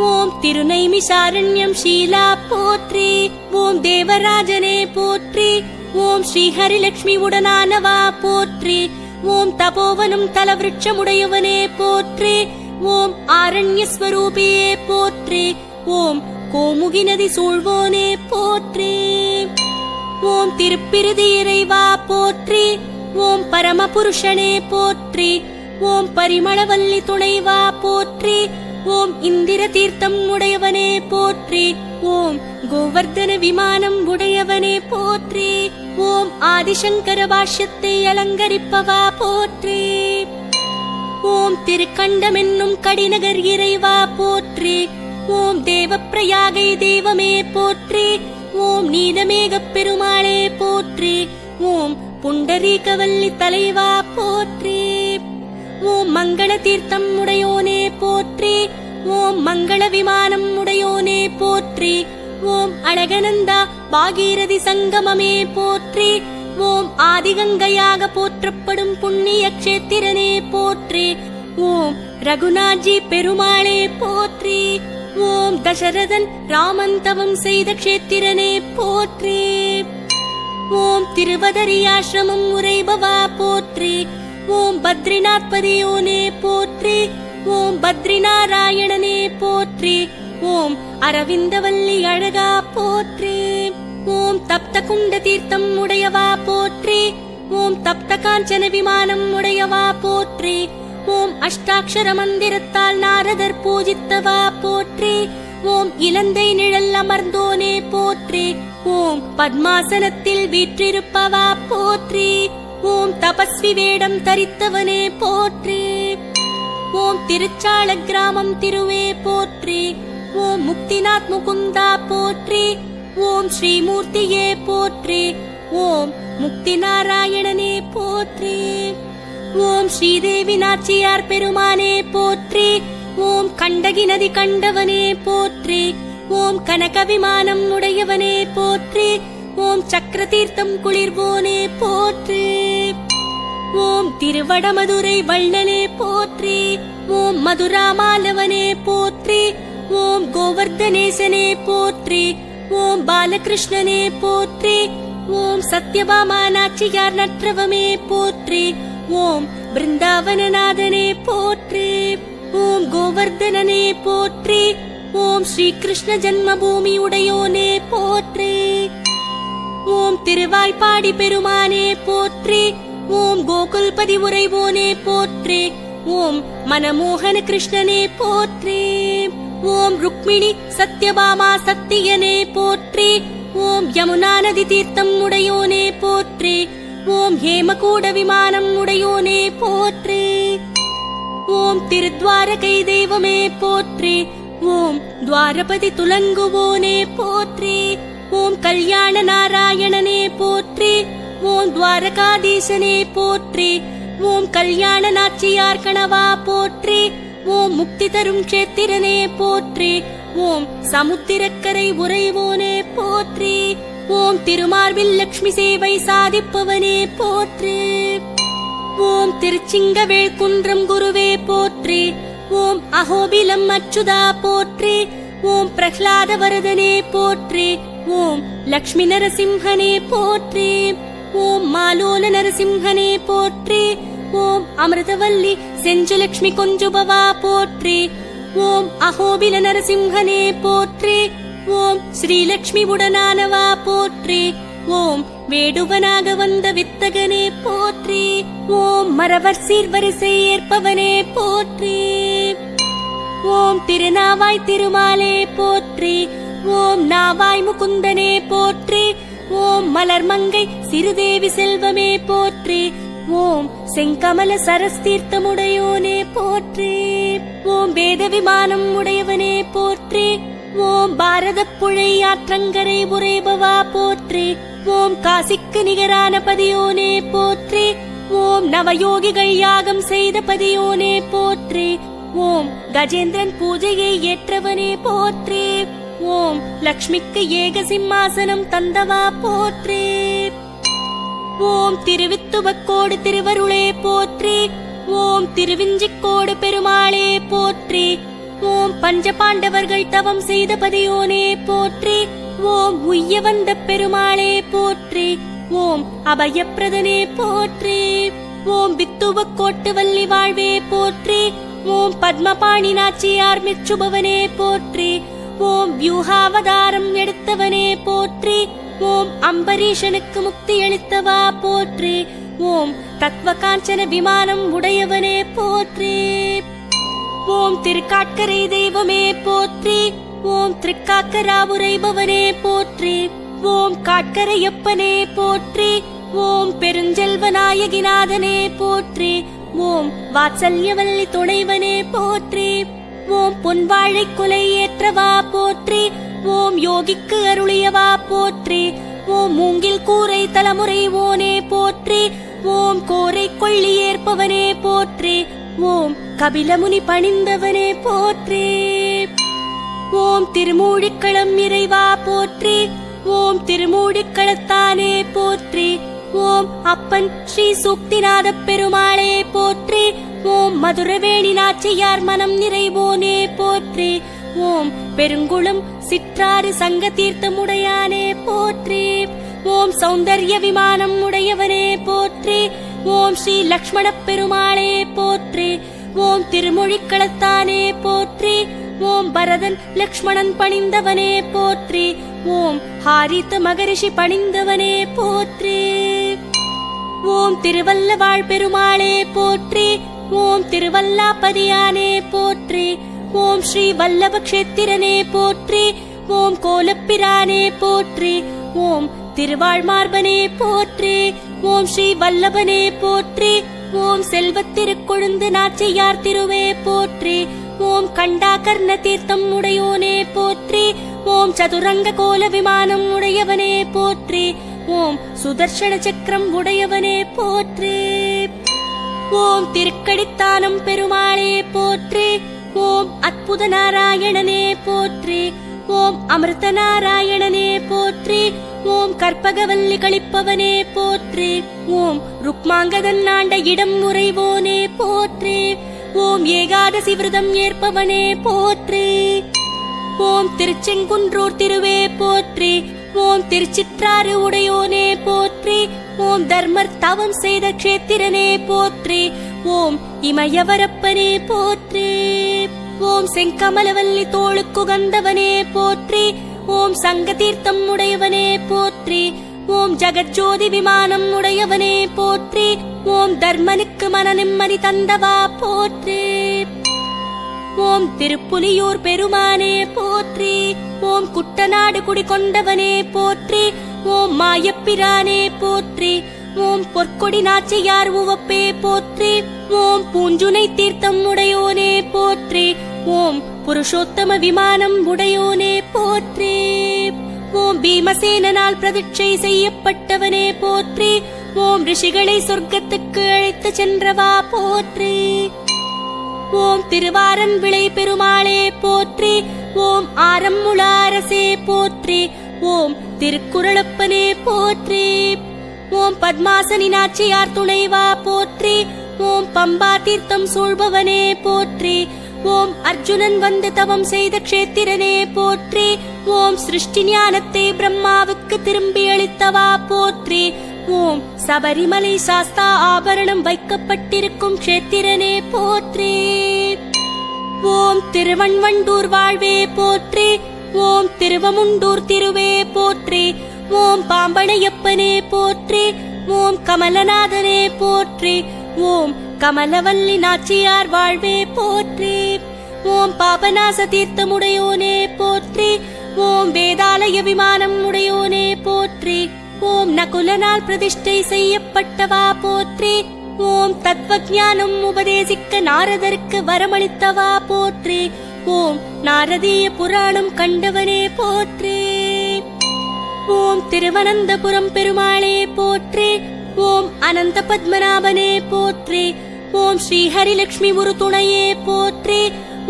ஓம் திருநைமிஷாரண்யம் ஷீலா போற்றி. ஓம் தேவராஜனே போற்றி. ஓம் ஸ்ரீஹரிலக்ஷ்மி உடனானவா போற்றி. ஓம் தபோவனம் தலவிருட்சமுடையவனே போற்றி. ஓம் ஆரண்யஸ்வரூபியே போற்றி. ஓம் கோமுகி நதி சூழ்வோனே போற்றி. ஓம் திருப்பிருதி இறைவா போற்றி. ஓம் பரமபுருஷனே போற்றி. ஓம் பரிமளவல்லி துணைவா போற்றி. ஓம் இந்திர தீர்த்தம் உடையவனே போற்றி. ஓம் கோவர்தன விமானம் உடையவனே போற்றி. ஓம் ஆதிசங்கர பாஷ்யத்தை அலங்கரிப்பவா போற்றி. ஓம் திருக்கண்டம் என்னும் கடிநகர் இறைவா போற்றி. ஓம் தேவப்பிரயாகை தெய்வமே போற்றி. ஓம் நீலமேகப் பெருமாளே போற்றி. ஓம் புண்டரீகவல்லி தலைவா போற்றி. ஓம் மங்கள தீர்த்தம் உடையோனே போற்றி. ஓம் மங்கள விமானம் உடையோனே போற்றி. ஓம் அழகனந்தா பாகீரதி சங்கமமே போற்றி. ஓம் ஆதிகங்கையாக போற்றப்படும் புண்ணிய க்ஷேத்திரனே போற்றி. ஓம் ரகுநாஜி பெருமாளே போற்றி. ஓம் தசரதன் ராமன் தவம் செய்த க்ஷேத்திரனே போற்றி. ஓம் திருவதரியாசிரமம் உரைபவா போற்றி. ஓம் பத்ரிநாத்பதியோனே போற்றி. ஓம் பத்ரிநாராயணனே போற்றி. ஓம் அரவிந்தவல்லி அழகா போற்றி. ஓம் தப்த குண்ட தீர்த்தம் உடையவா போற்றி. ஓம் தப்த காஞ்சன விமானம் உடையவா போற்றி. ஓம் அஷ்டாட்சர மந்திரத்தால் நாரதர் பூஜித்தவா போற்றி. ஓம் இலந்தை நிழல் அமர்ந்தோனே போற்றி. ஓம் பத்மாசனத்தில் வீற்றிருப்பவா போற்றி. ஓம் தபஸ்வி வேடம் தரித்தவனே போற்றி. ஓம் திருச்சாள கிராமம் திருவே போற்றி. ஓம் முக்திநாத் முகுந்தா போற்றி. ஓம் ஸ்ரீமூர்த்தியே போற்றி. ஓம் முக்தி நாராயணனே போற்றி. ஓம் ஸ்ரீதேவி நாச்சியார் பெருமானே போற்றி. ஓம் கண்டகி நதி கண்டவனே போற்றி. ஓம் கனக விமானம் உடையவனே போற்றி. ஓம் சக்கர தீர்த்தம் குளிர்வோனே போற்றி. ஓம் திருவடமதுரை வள்ளலே போற்றி. ஓம் மதுராமாலவனே போற்றி. ஓம் கோவர்தனேசனே போற்றி. ஓம் பாலகிருஷ்ணனே போற்றி. ஓம் சத்யபாமா நாச்சியார் நற்றவமே போற்றி. ஓம் பிருந்தாவனநாதனே போற்றி. ஓம் கோவர்தனனே போற்றி. ஓம் ஸ்ரீகிருஷ்ண ஜன்மபூமி உடையோனே போற்றி. ஓம் திருவாய்ப்பாடி பெருமானே போற்றி. ஓம் கோகுல்பதி உரைவோனே போற்றி. ஓம் மனமோகன கிருஷ்ணனே போற்றி. ஓம் ருக்மிணி சத்யபாமா சத்தியனே போற்றி. ஓம் யமுனா நதி தீர்த்தம் உடையோனே போற்றி. ஓம் ஹேமகூட விமானம் உடையோனே போற்றி. ஓம் திருத்வாரகை தெய்வமே போற்றி. ஓம் துவாரபதி துலங்குவோனே போற்றி. ஓம் கல்யாண நாராயணனே போற்றி. ஓம் துவாரகாதீசனே போற்றி. ஓம் கல்யாண நாச்சியார் கணவா போற்றி. ஓம் முக்தி தரும் க்ஷேத்திரனே போற்றி. ஓம் சமுத்திரக்கரை உறைவோனே போற்றி. ஓம் திருமார்பில் லக்ஷ்மி சேவை சாதிப்பவனே போற்றி. ஓம் திருச்சிங்கவேள் குன்றம் குருவே போற்றி. ஓம் அஹோபிலம் அச்சுதா போற்றி. ஓம் பிரஹ்லாத வரதனே போற்றி. ஓம் லக்ஷ்மி நரசிம்ஹனே போற்றி. ஓம் மாலோல நரசிம்ஹனே போற்றி. ஓம் அமிர்தவல்லி செஞ்சுலக்ஷ்மி கொஞ்சுபவா போற்றி. ஓம் அஹோபில நரசிம்ஹனே போற்றி. ஓம் ஸ்ரீலக்ஷ்மி உடனானவா போற்றி. ஓம் வேடுவனாக வந்த வித்தகனே போற்றி. ஓம் மரவர் சீர்வரிசை ஏற்பவனே போற்றி. ஓம் திருநாவாய் திருமாலே போற்றி. ஓம் நாவாய் முகுந்தனே போற்றி. ஓம் மலர்மங்கை சிறுதேவி செல்வமே போற்றி. ஓம் செங்கமல சரஸ்தீர்த்தமுடையோனே போற்றி. ஓம் வேத விமானம் உடையவனே போற்றி. ஓம் பாரத புழை ஆற்றங்கரை உரைபவா போற்றி. ஓம் காசிக்கு நிகரான பதியோனே போற்றி. ஓம் நவயோகிகள் யாகம் செய்த பதியோனே போற்றி. ஓம் கஜேந்திரன் பூஜையை ஏற்றவனே போற்றி. ஓம் லக்ஷ்மிக்கு ஏக சிம்மாசனம் தந்தவா போற்றி. ஓம் திருவித்துவக்கோடு திருவருளே போற்றி. ஓம் திருவிஞ்சிக்கோடு பெருமாளே போற்றி. ஓம் பஞ்ச பாண்டவர்கள் தவம் செய்த பதியோனே போற்றி. ஓம் உய்ய வந்த பெருமாளே போற்றி. ஓம் அபயப்பிரதனே போற்றி. ஓம் வித்துவ கோட்டு வள்ளி வாழ்வே போற்றி. ஓம் பத்மபாணி நாச்சியார் மெச்சுபவனே போற்றி. ஓம் வியூகாவதாரம் எடுத்தவனே போற்றி. ஓம் அம்பரீஷனுக்கு முக்தி அளித்தவா போற்றி. ஓம் தத்வ காஞ்சன விமானம் உடையவனே போற்றி. ஓம் திருக்காட்கரை தெய்வமே போற்றி. ஓம் திருக்காக்கராவுரைபவனே போற்றி. ஓம் காட்கரையப்பனே போற்றி. ஓம் பெருஞ்செல்வநாயகிநாதனே போற்றி. ஓம் வாத்சல்யவல்லி துணைவனே போற்றி. ஓம் பொன்வாழை குலை ஏற்றவா போற்றி. ஓம் யோகிக்கு அருளியவா போற்றி. ஓம் மூங்கில் கூரை தலைமுறை ஓனே போற்றி. ஓம் கோரை கொள்ளி ஏற்பவனே போற்றி. ஓம் கபிலமுனி பணிந்தவனே போற்றி. ஓம் திருமூழிக்களம் இறைவா போற்றி. ஓம் திருமூழிக்களத்தானே போற்றி. ஓம் அப்பன் ஸ்ரீ சூக்திநாத பெருமாளே போற்றி. ஓம் மதுரவேணி நாச்சியார் மனம் நிறைவோனே போற்றி. ஓம் பெருங்குளம் சிற்றாறு சங்க தீர்த்தமுடையானே போற்றி. ஓம் சௌந்தர்ய விமானம் உடையவனே போற்றி. ஓம் ஸ்ரீ லக்ஷ்மண பெருமாளே போற்றி. ஓம் திருமொழிக்களத்தானே போற்றி. ஓம் பரதன் லக்ஷ்மணன் பணிந்தவனே போற்றி. ஓம் ஹாரித்த மகரிஷி பணிந்தவனே போற்றி. ஓம் திருவல்லவாழ் பெருமாளே போற்றி. ஓம் திருவல்லாபதியானே போற்றி. ஓம் ஸ்ரீ வல்லப கஷேத்திரனே போற்றி. ஓம் கோலப்பிரானே போற்றி. ஓம் திருவாழ்மார்பனே போற்றி. ஓம் ஸ்ரீ வல்லபனே போற்றி. ஓம் செல்வத்திருக்கொழுந்து நாச்சியார் திருவே போற்றி. ஓம் கண்டாகர்ண தீர்த்தம் உடையோனே போற்றி. ஓம் சதுரங்க கோல விமானம் உடையவனே போற்றி. ஓம் சுதர்ஷன சக்கரம் உடையவனே போற்றி. ஓம் திருக்கடித்தானம் பெருமாளே போற்றி. ஓம் அற்புத நாராயணனே போற்றி. ஓம் அமிர்த நாராயணனே போற்றி. ஓம் கற்பகவல்லி கழிப்பவனே போற்றி. ஓம் ருக்மாங்கதன் ஆண்ட இடம் உறைவோனே போற்றி. ஓம் ஏகாதசி விரதம் ஏற்பவனே போற்றி. ஓம் திருச்செங்குன்றூர் திருவே போற்றி. ஓம் திருச்சிற்றாறு உடையோனே போற்றி. ஓம் தர்மர் தவம் செய்த கஷேத்திரனே போற்றி. ஓம் இமயவரப்பனே போற்றி. ஓம் செங்கமலவல்லி தோளுக்குகந்தவனே போற்றி. ஓம் சங்க தீர்த்தம் உடையவனே போற்றி. ஓம் ஜகஜோதி விமானம் உடையவனே போற்றி. ஓம் தர்மனுக்கு மன நிம்மதி தந்தவா போற்றி. ஓம் திருப்புலியூர் பெருமானே போற்றி. ஓம் குட்டநாடு குடிகொண்டவனே போற்றி. ஓம் மாயப்பிரானே போற்றி. ஓம் பொற்கொடி நாச்சியார் உவப்பே போற்றி. ஓம் பூஞ்சுனை தீர்த்தம் உடையோனே போற்றி. ஓம் புருஷோத்தம விமானம் உடையோனே போற்றி. ஓம் பீமசேனால் பிரதிட்சை செய்யப்பட்டவனே போற்றி. ஓம் ரிஷிகளை சொர்க்கத்துக்கு அழைத்து சென்றவா போற்றி. ஓம் திருவாரன் விளை பெருமாளே போற்றி. ஓம் ஆரம்முளாரசே போற்றி. ஓம் திருக்குறளப்பனே போற்றி. ஓம் பத்மாசனி நாச்சியார் துணைவா போற்றி. ஓம் பம்பா தீர்த்தம் சூழ்பவனே போற்றி. ஓம் அர்ஜுனன் வந்து தவம் செய்த கஷேத்திரனே போற்றி. ஓம் சிருஷ்டி ஞானத்தை பிரம்மாவுக்கு திரும்பி அளித்தவா போற்றி. ஓம் சபரிமலை சாஸ்தா ஆபரணம் வைக்கப்பட்டிருக்கும் கஷேத்திரனே போற்றி. ஓம் திருவண்வண்டூர் வாழ்வே போற்றி. ஓம் திருவமுண்டூர் திருவே போற்றி. ஓம் பாம்பனையப்பனே போற்றி. ஓம் கமலநாதனே போற்றி. ஓம் கமலவல்லி நாச்சியார் வாழ்வே போற்றி. ஓம் பாபநாச தீர்த்தமுடையோனே போற்றி. ஓம் வேதாலய விமானம் உடையோனே போற்றி. ஓம் நகுலனால் பிரதிஷ்டை செய்யப்பட்டவா போற்றி. ஓம் தத்துவஞானம் உபதேசிக்க நாரதருக்கு வரமளித்தவா போற்றி. ஓம் நாரதீய புராணம் கண்டவனே போற்றி. ஓம் திருவனந்தபுரம் பெருமாளே போற்றி. ஓம் அனந்த பத்மநாபனே போற்றி. ஓம் ஸ்ரீஹரிலக்ஷ்மி ஒரு துணையே போற்றி.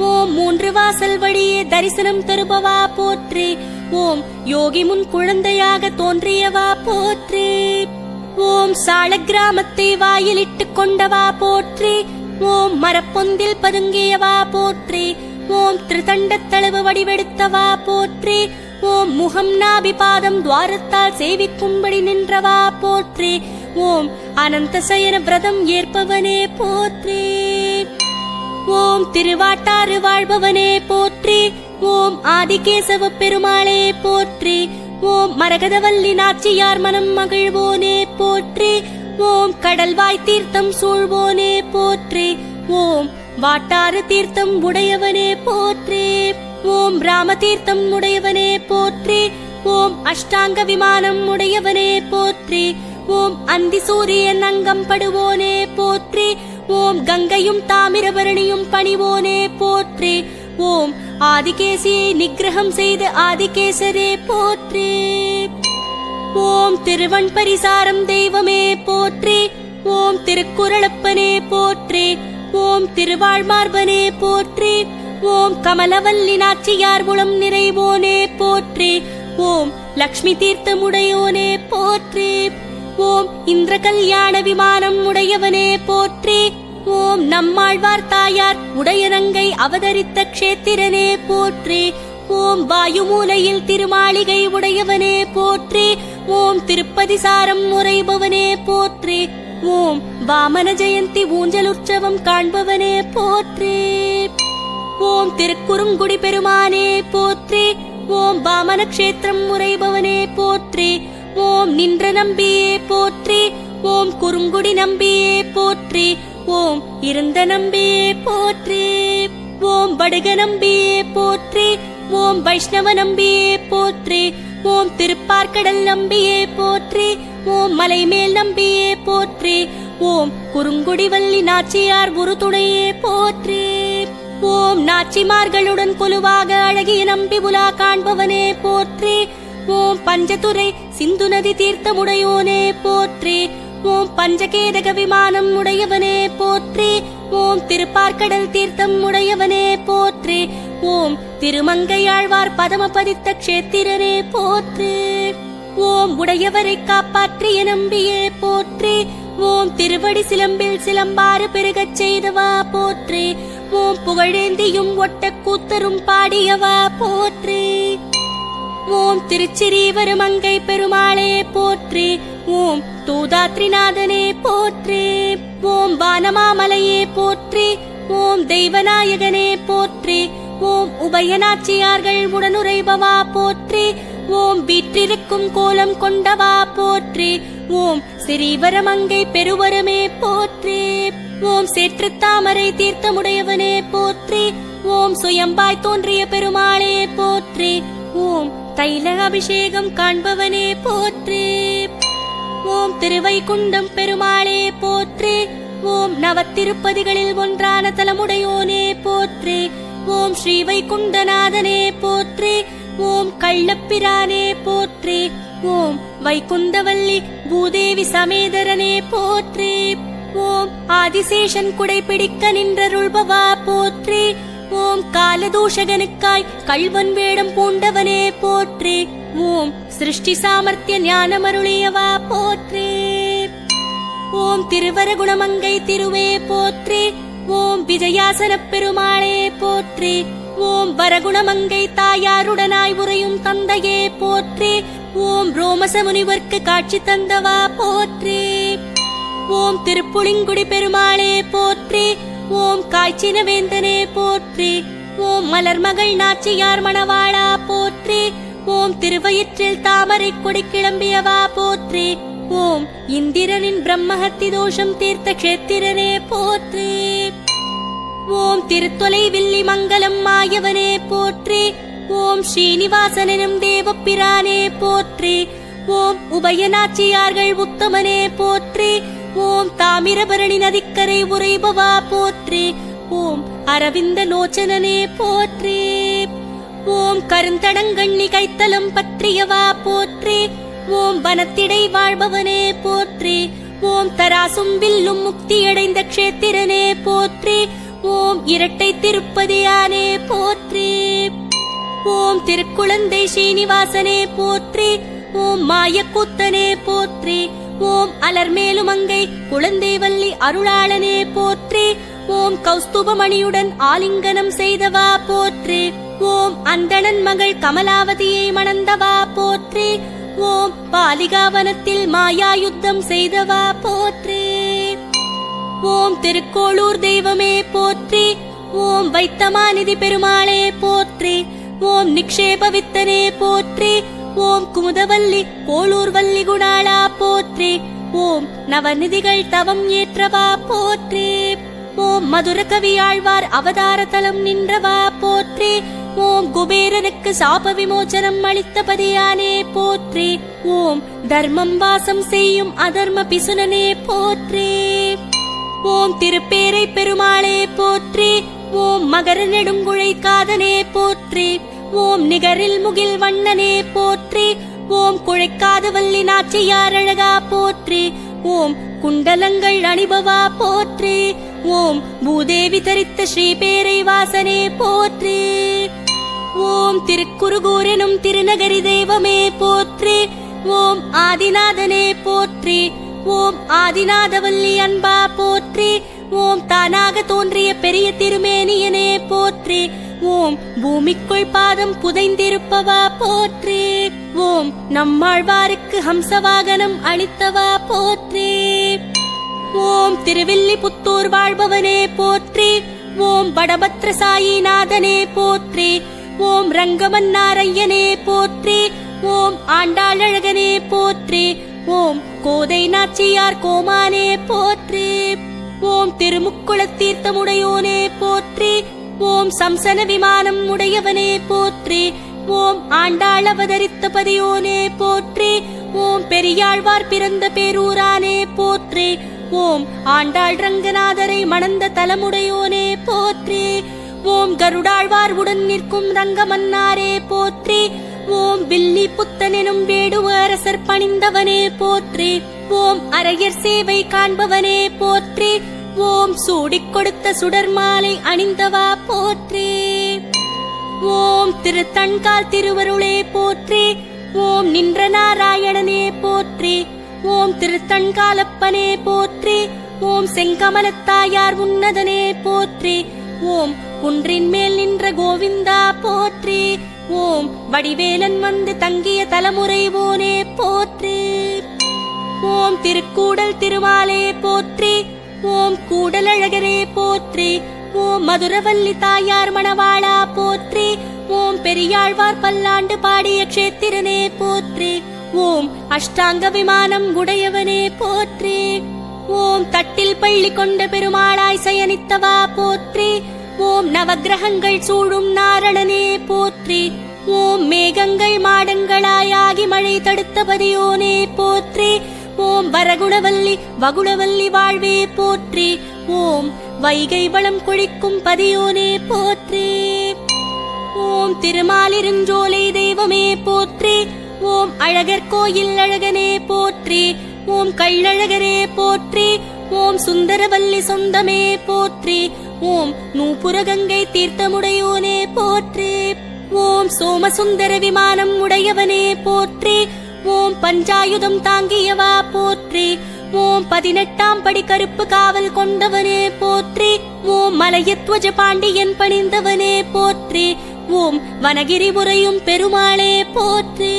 ஓம் மூன்று வாசல் வழியே தரிசனம் தருபவா போற்றி. ஓம் யோகி முன் குழந்தையாக தோன்றியவா போற்றி. ஓம் சால கிராமத்தை வாயிலிட்டுக் கொண்டவா போற்றி. ஓம் மரப்பொந்தில் பதுங்கியவா போற்றி. ஓம் திருத்தண்டத்தளவு வடிவெடுத்தவா போற்றி. ஓம் முகம் நாபி பாதம் துவாரத்தால் சேவிக்கும்படி நின்றவா போற்றி. ஓம் அனந்த சயன விரதம் ஏற்பவனே போற்றி. ஓம் திருவாட்டாறு வாழ்பவனே போற்றி. ஓம் ஆதிகேசவ பெருமாளே போற்றி. ஓம் மரகதவல்லி நாச்சியார் மனம் மகிழ்வோனே போற்றி. ஓம் கடல்வாய் தீர்த்தம் சூழ்வோனே போற்றி. ஓம் வாட்டாறு தீர்த்தம் உடையவனே போற்றி. ஓம் ராம தீர்த்தம் உடையவனே போற்றி. ஓம் அஷ்டாங்க விமானம் உடையவனே போற்றி. ஓம் அந்தி சூரியன் அங்கம் படுவோனே போற்றி. ஓம் கங்கையும் தாமிரபரணியும் பணிவோனே போற்றி. ஓம் ஆதிகேசியை நிகிரகம் செய்த ஆதிகேசரே போற்றி. ஓம் திருவன் பரிசாரம் தெய்வமே போற்றி. ஓம் திருக்குறளப்பனே போற்றி. ஓம் திருவாழ்மார்பனே போற்றி. ஓம் கமலவல்லி நாச்சியார் உளம் நிறைவோனே போற்றி. ஓம் லக்ஷ்மி தீர்த்தமுடையோனே போற்றி. ஓம் இந்திர கல்யாண விமானம் உடையவனே போற்றி. ஓம் நம்மாழ்வார் தாயார் உடையரங்கை அவதரித்த க்ஷேத்திரனே போற்றி. ஓம் வாயுமூலையில் திருமாளிகை உடையவனே போற்றி. ஓம் திருப்பதி சாரம் உரைபவனே போற்றி. ஓம் வாமன ஜெயந்தி ஊஞ்சல் உற்சவம் காண்பவனே போற்றி. ஓம் திருக்குறுங்குடி பெருமானே போற்றி. ஓம் வாமன க்ஷேத்திரம் உரைபவனே போற்றி. ஓம் நின்ற நம்பியே போற்றி. ஓம் குறுங்குடி நம்பியே போற்றி. ஓம் இருந்த நம்பியே போற்றி. ஓம் வடுக நம்பியே போற்றி. ஓம் வைஷ்ணவ நம்பியே போற்றி. ஓம் திருப்பார்கடல் நம்பியே போற்றி. ஓம் மலைமேல் நம்பியே போற்றி. ஓம் குறுங்குடிவல்லி நாச்சியார் உறுதுணையே போற்றி. ஓம் நாச்சிமார்களுடன் கொலுவாக அழகிய நம்பி உலா காண்பவனே போற்றி. ஓம் பஞ்சதுரை சிந்து நதி தீர்த்தமுடையோனே போற்றி. ஓம் பஞ்சகேதக விமானம் உடையவனே போற்றி. ஓம் திருப்பார்கடல் தீர்த்தம் உடையவனே போற்றி. ஓம் திருமங்கையாழ்வார் பதமபதித்த க்ஷேத்திரனே போற்றி. ஓம் உடையவரை காப்பாற்றிய நம்பியே போற்றி. ஓம் திருவடி சிலம்பில் சிலம்பாறு பெருகச் செய்தவா போற்றி. ஓம் புகழேந்தியும் ஒட்ட கூத்தரும் பாடியவா போற்றி. ஓம் திருச்சிரீவருமங்கை பெருமாளே போற்றி. ஓம் தூதாத்ரிநாதனே போற்றி. ஓம் வானமாமலையே போற்றி. ஓம் தெய்வநாயகனே போற்றி. ஓம் உபயநாச்சியார்கள் உடனுரைபவா போற்றி. ஓம் வீற்றிருக்கும் கோலம் கொண்டவா போற்றி. ஓம் ஸ்ரீவரமங்கை பெருவரமே போற்றி. ஓம் சேற்றுத்தாமரை தீர்த்தமுடையவனே போற்றி. ஓம் சுயம்பாய் தோன்றிய பெருமாளே போற்றி. ஓம் தைல அபிஷேகம் காண்பவனே போற்றி. ஓம் திருவைகுண்டம் பெருமாளே போற்றி. ஓம் நவத்திருப்பதிகளில் ஒன்றான தலமுடையோனே போற்றி. ஓம் ஸ்ரீவைகுண்டநாதனே போற்றி. ஓம் கள்ளப்பிரானே போற்றி. ஓம் வைகுந்தவல்லி பூதேவி சமேதரனே போற்றி. ஓம் ஆதிசேஷன் குடைப்பிடிக்க நின்றருள்பவா போற்றி. ஓம் காலதூஷகனுக்காய் கள்வன் வேடம் பூண்டவனே போற்றி. ஓம் சிருஷ்டி சாமர்த்திய ஞானமருளியவா போற்றி. ஓம் திருவரகுணமங்கை திருவே போற்றி. ஓம் விஜயாசன பெருமாளே போற்றி. ஓம் வரகுணமங்கை தாயாருடனாய் உறையும் தந்தையே போற்றி. ஓம் ரோமச முனிவர்க்கு காட்சி தந்தவா போற்றி. ஓம் திருப்புளிங்குடி பெருமாளே போற்றி. ஓம் காய்ச்சின வேந்தனே போற்றி. ஓம் மலர்மகள் நாச்சியார் மணவாளா போற்றி. ஓம் திருவயிற்றில் தாமரை கொடி கிளம்பியவா போற்றி. ஓம் இந்திரனின் பிரம்மஹத்தி தோஷம் தீர்த்த க்ஷேத்திரனே போற்றி. ஓம் திருத்தொலை வில்லி மங்கலம் மாயவனே போற்றி. ஓம் ஸ்ரீனிவாசனும் தேவப்பிரானே போற்றி. ஓம் உபயநாச்சியார்கள் உத்தமனே போற்றி. ஓம் தாமிரபரணி நதிக்கரை உரைபவா போற்றி. ஓம் அரவிந்த லோச்சனனே போற்றி. ஓம் கருந்தடங்கண்ணி கைத்தலம் பற்றியவா போற்றி. ஓம் வனத்திடை வாழ்பவனே போற்றி. ஓம் தராசும் வில்லும் முக்தியடைந்த க்ஷேத்திரனே போற்றி. ஓம் இரட்டை திருப்பதியானே போற்றி. ஓம் திருக்குழந்தை ஸ்ரீனிவாசனே போற்றி. ஓம் மாயக்கூத்தனே போற்றி. ஓம் அலர்மேலுமங்கை குழந்தை வள்ளி அருளாளனே போற்றி. ஓம் கௌஸ்துபமணியுடன் ஆலிங்கனம் செய்தவா போற்றி. ஓம் அந்தணன் மகள் கமலாவதியை மணந்தவா போற்றி. ஓம் பாலிகாவனத்தில் மாயா யுத்தம் செய்தவா போற்றி. ஓம் திருக்கோளூர் தெய்வமே போற்றி. ஓம் வைத்தமாநிதி பெருமாளே போற்றி. ஓம் நிக்ஷேப வித்தனே போற்றி. ஓம் குமுதவல்லி கோளூர் வள்ளி குணாளா போற்றி. ஓம் நவநிதிகள் தவம் ஏற்றவா போற்றி. ஓம் மதுர கவியாழ்வார் அவதார தலம் நின்றவா போற்றி. ஓம் குபேரனுக்கு சாப விமோச்சனம் அளித்த பதியானே போற்றி. ஓம் தர்மம் வாசம் செய்யும் அதர்ம பிசுனனே போற்றி. ஓம் திருப்பேரை பெருமாளே போற்றி. ஓம் மகர நெடுங்குழை காதனே போற்றி. ஓம் நிகரில் முகில் வண்ணனே போற்றி. ஓம் குழைக்காத வல்லி நாச்சியார் அழகா போற்றி. ஓம் குண்டலங்கள் அணிபவா போற்றி. ஓம் பூதேவி தரித்த ஸ்ரீபேரை வாசனே போற்றி. ஓம் திருக்குருகூர் எனும் திருநகரி தெய்வமே போற்றி. ஓம் ஆதிநாதனே போற்றி. ஓம் ஆதிநாதவல்லி அன்பா போற்றி. ஓம் தானாக தோன்றிய பெரிய திருமேனியனே போற்றி. ஓம் பூமிக்குள் பாதம் புதைந்திருப்பவா போற்றி. ஓம் நம்மாழ்வாருக்கு ஹம்சவாகனம் அளித்தவா போற்றி. ஓம் திருவில்லிபுத்தூர் வாழ்பவனே போற்றி. ஓம் வடபத்ர சாயிநாதனே போற்றி. ஓம் ரங்கமன்னாரையனே போற்றி. ஓம் ஆண்டாளழகனே போற்றி. ஓம் கோதை நாச்சியார் கோமானே போற்றி. ஓம் திருமுக்குளத்தீர்த்தமுடையோனே போற்றி. ஓம் சம்சன விமானம் உடையவனே போற்றி. ஓம் ஆண்டாள் அவதரித்த பதியோனே போற்றி. ஓம் பெரியாழ்வார் பிறந்த பேரூரானே போற்றி. ஓம் ஆண்டாள் ரங்கநாதரை மணந்த தலமுடையோனே போற்றி. ஓம் கருடாழ்வார் உடன் நிற்கும் ரங்கமன்னாரே போற்றி. ஓம் வில்லி புத்தனெனும் வேடுவ அரசர் பணிந்தவனே போற்றி. ஓம் அரையர் சேவை காண்பவனே போற்றி. ஓம் சூடிக் கொடுத்த சுடர்மாலை அணிந்தவா போற்றி. ஓம் திருத்தண்கால் திருவருளே போற்றி. ஓம் நின்ற நாராயணனே போற்றி. ஓம் திருத்தண்காலப்பனே போற்றி. ஓம் செங்கமலத்தாயார் உன்னதனே போற்றி. ஓம் குன்றின் மேல் நின்ற கோவிந்தா போற்றி. ஓம் வடிவேலன் வந்து தங்கிய தலைமுறைவோனே போற்றி. ஓம் திருக்கூடல் திருமாலே போற்றி. ஓம் கூடலழகரே போற்றி. ஓம் மதுரவல்லி தாயார் மணவாளா போற்றி. ஓம் பெரியாழ்வார் பல்லாண்டு பாடிய க்ஷேத்திரனே போற்றி. ஓம் அஷ்டாங்க விமானம் உடையவனே போற்றி. ஓம் தட்டில் பள்ளி கொண்ட பெருமாளாய் சயனித்தவா போற்றி. ஓம் நவக்கிரகங்கள் சூழும் நாரணனே போற்றி. ஓம் மேகங்கள் மாடங்களாயாகி மழை தடுத்த பதியோனே போற்றி. ஓம் வரகுணவல்லி வகுணவல்லி வாழ்வே போற்றி. ஓம் வைகை வளம் கொழிக்கும் பதியோனே போற்றி. ஓம் திருமாலிருஞ்சோலை தெய்வமே போற்றி. ஓம் அழகர் கோயில் அழகனே போற்றி. ஓம் கள்ளழகரே போற்றி. ஓம் சுந்தரவல்லி சொந்தமே போற்றி. ஓம் நூபுரகங்கை தீர்த்தமுடையோனே போற்றி. ஓம் சோமசுந்தர விமானம் உடையவனே போற்றி. ஓம் பஞ்சாயுதம் தாங்கியவா போற்றி. ஓம் 18ஆம் படி கருப்பு காவல் கொண்டவனே போற்றி. ஓம் மலையத்வஜ பாண்டியன் பணிந்தவனே போற்றி. ஓம் வனகிரி முறையும் பெருமாளே போற்றி.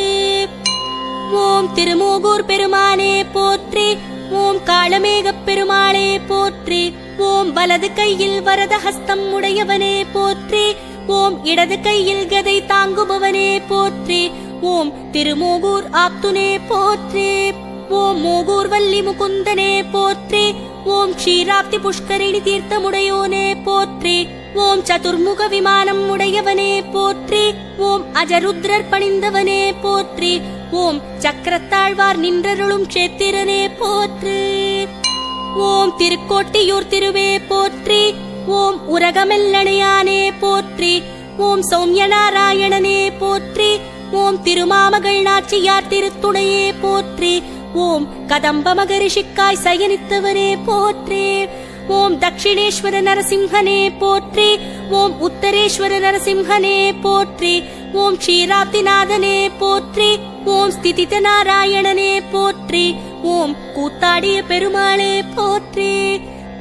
ஓம் திருமோகூர் பெருமானே போற்றி. ஓம் காளமேகப் பெருமாளே போற்றி. ஓம் வலது கையில் வரத ஹஸ்தம் உடையவனே போற்றி. ஓம் இடது கையில் கதை தாங்குபவனே போற்றி. ஓம் திருமோகூர் ஆப்துனே போற்றி. ஓம் மோகூர் வள்ளி முகுந்தனே போற்றி. ஓம் க்ஷீராப்தி புஷ்கரிணி தீர்த்தமுடையோனே போற்றி. ஓம் சதுர்முக விமானம் உடையவனே போற்றி. ஓம் அஜருத்ரர் பணிந்தவனே போற்றி. ஓம் சக்கரத்தாழ்வார் நின்றருளும் க்ஷேத்திரனே போற்றி. ஓம் திருக்கோட்டியூர் திருவே போற்றி. ஓம் உரகமெல்லணையானே போற்றி. ஓம் சௌமியநாராயணனே போற்றி. ஓம் திருமாமகள் நாச்சியார் திருத்துணையே போற்றி. ஓம் கதம்ப மகரிஷிக்காய் சயனித்தவனே போற்றி. ஓம் தட்சிணேஸ்வர நரசிம்ஹனே போற்றி. ஓம் உத்தரேஸ்வர நரசிம்ஹனே போற்றி. ஓம் க்ஷீராப்திநாதனே போற்றி. ஓம் ஸ்திதித நாராயணனே போற்றி. ஓம் கூத்தாடிய பெருமாளே போற்றி.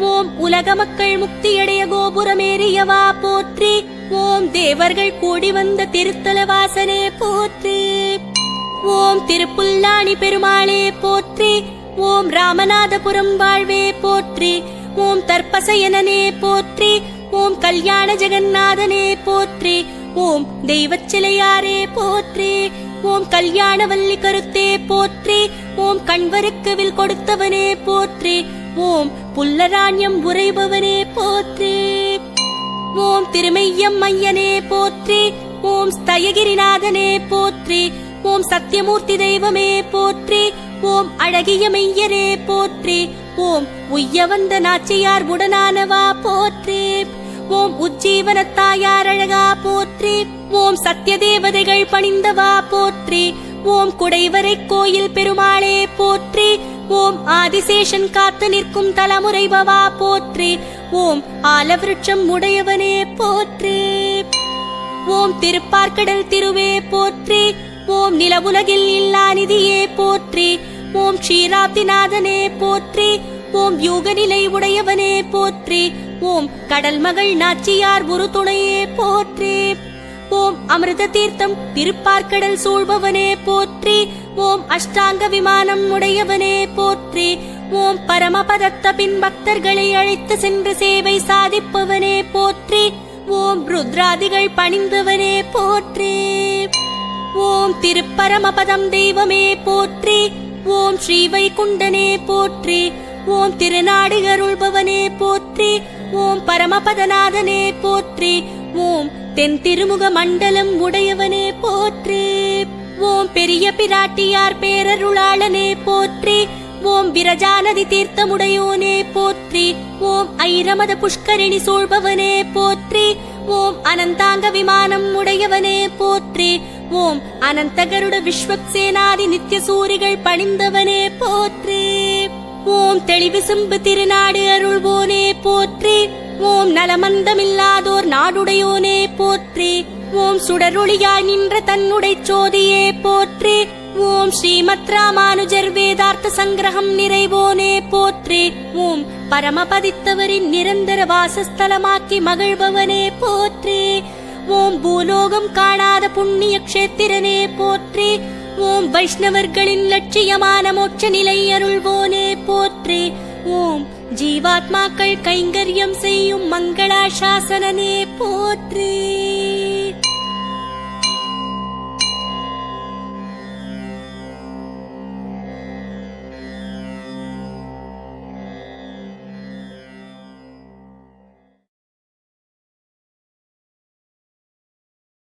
ஓம் உலக மக்கள் முக்தியடைய கோபுரமேறியவா போற்றி. ஓம் ஓம் தேவர்கள் கூடி வந்த திருத்தலவாசனே போற்றி. ஓம் திருப்புல்லாணி பெருமாளே போற்றி. ஓம் ராமநாதபுரம் வாழ்வே போற்றி. ஓம் தர்ப்பசயனனே போற்றி. ஓம் கல்யாண ஜெகநாதனே போற்றி. ஓம் தெய்வச்சிலையாரே போற்றி. ஓம் கல்யாணவல்லி கருத்தே போற்றி. ஓம் கண்வருக்கு வில் கொடுத்தவனே போற்றி. ஓம் புல்லராண்யம் உரைபவனே போற்றி. ஓம் திருமெய்யம் ஐயனே போற்றி. ஓம் ஸ்தயகிரிநாதனே போற்றி. ஓம் சத்தியமூர்த்தி தெய்வமே போற்றி. ஓம் அழகிய மெய்யனே போற்றி. ஓம் உய்ய வந்த நாச்சியார் உடனானவா போற்றி. ஓம் உஜ்ஜீவனத்தாயார் அழகா போற்றி. ஓம் சத்திய தேவதைகள் பணிந்தவா போற்றி. ஓம் குடைவரை கோயில் பெருமாளே போற்றி. ஓம் ஆதிசேஷன் காத்து நிற்கும் தலமுறைபவா போற்றி. ஓம் ஆலவிருட்சம் உடையவனே போற்றி. ஓம் திருப்பார்க்கடல் திருவே போற்றி. ஓம் நிலவுலகில் இல்லா நிதியே போற்றி. ஓம் க்ஷீராப்திநாதனே போற்றி. ஓம் யூகநிலை உடையவனே போற்றி. ஓம் கடல் மகள் நாச்சியார் ஒரு துணையே போற்றி. ஓம் அமிர்த தீர்த்தம் திருப்பார்க்கடல் சூழ்பவனே போற்றி. ஓம் அஷ்டாங்க விமானம் உடையவனே போற்றி. ஓம் பரமபதத்த பின் பக்தர்களை அழைத்து சென்று சேவை சாதிப்பவனே போற்றி. ஓம் ருத்ராதிகள் பணிந்தவனே போற்றி. ஓம் திருப்பரமபதம் தெய்வமே போற்றி. ஓம் ஸ்ரீவைகுண்டனே போற்றி. ஓம் திருநாடு அருள்பவனே போற்றி. ஓம் பரமபதநாதனே போற்றி. ஓம் தென் திருமுக மண்டலம் உடையவனே போற்றி. ஓம் பெரிய பிராட்டியார் பேரருளாளனே போற்றி. ஓம் விரஜாநதி தீர்த்தமுடையோனே போற்றி. ஓம் ஐரமத புஷ்கரிணி சூழ்பவனே போற்றி. ஓம் அனந்தாங்க விமானம் உடையவனே போற்றி. ஓம் அனந்தகருட விஸ்வக்சேனாதி நித்திய சூரிகள் பணிந்தவனே போற்றி. ஓம் தெளிவிசும்பு திருநாடு அருள்வோனே போற்றி. ஓம் நலமந்தமில்லாதோர் நாடுடையோனே போற்றி. ஓம் சுடரொளியாய் நின்ற தன்னுடை சோதியே போற்றி. ஓம் ஸ்ரீமத் ராமானுஜர் வேதார்த்த சங்கிரகம் நிறைவோனே போற்றி. ஓம் பரமபதித்தவரின் நிரந்தர வாசஸ்தலமாக்கி மகிழ்பவனே போற்றி. ஓம் பூலோகம் காணாத புண்ணிய க்ஷேத்திரனே போற்றி. ஓம் வைஷ்ணவர்களின் லட்சியமான மோட்ச நிலை அருள்வோனே போற்றி. ஓம் ஜீவாத்மாக்கள் கைங்கரியம் செய்யும் மங்களாசாசனனே போற்றி.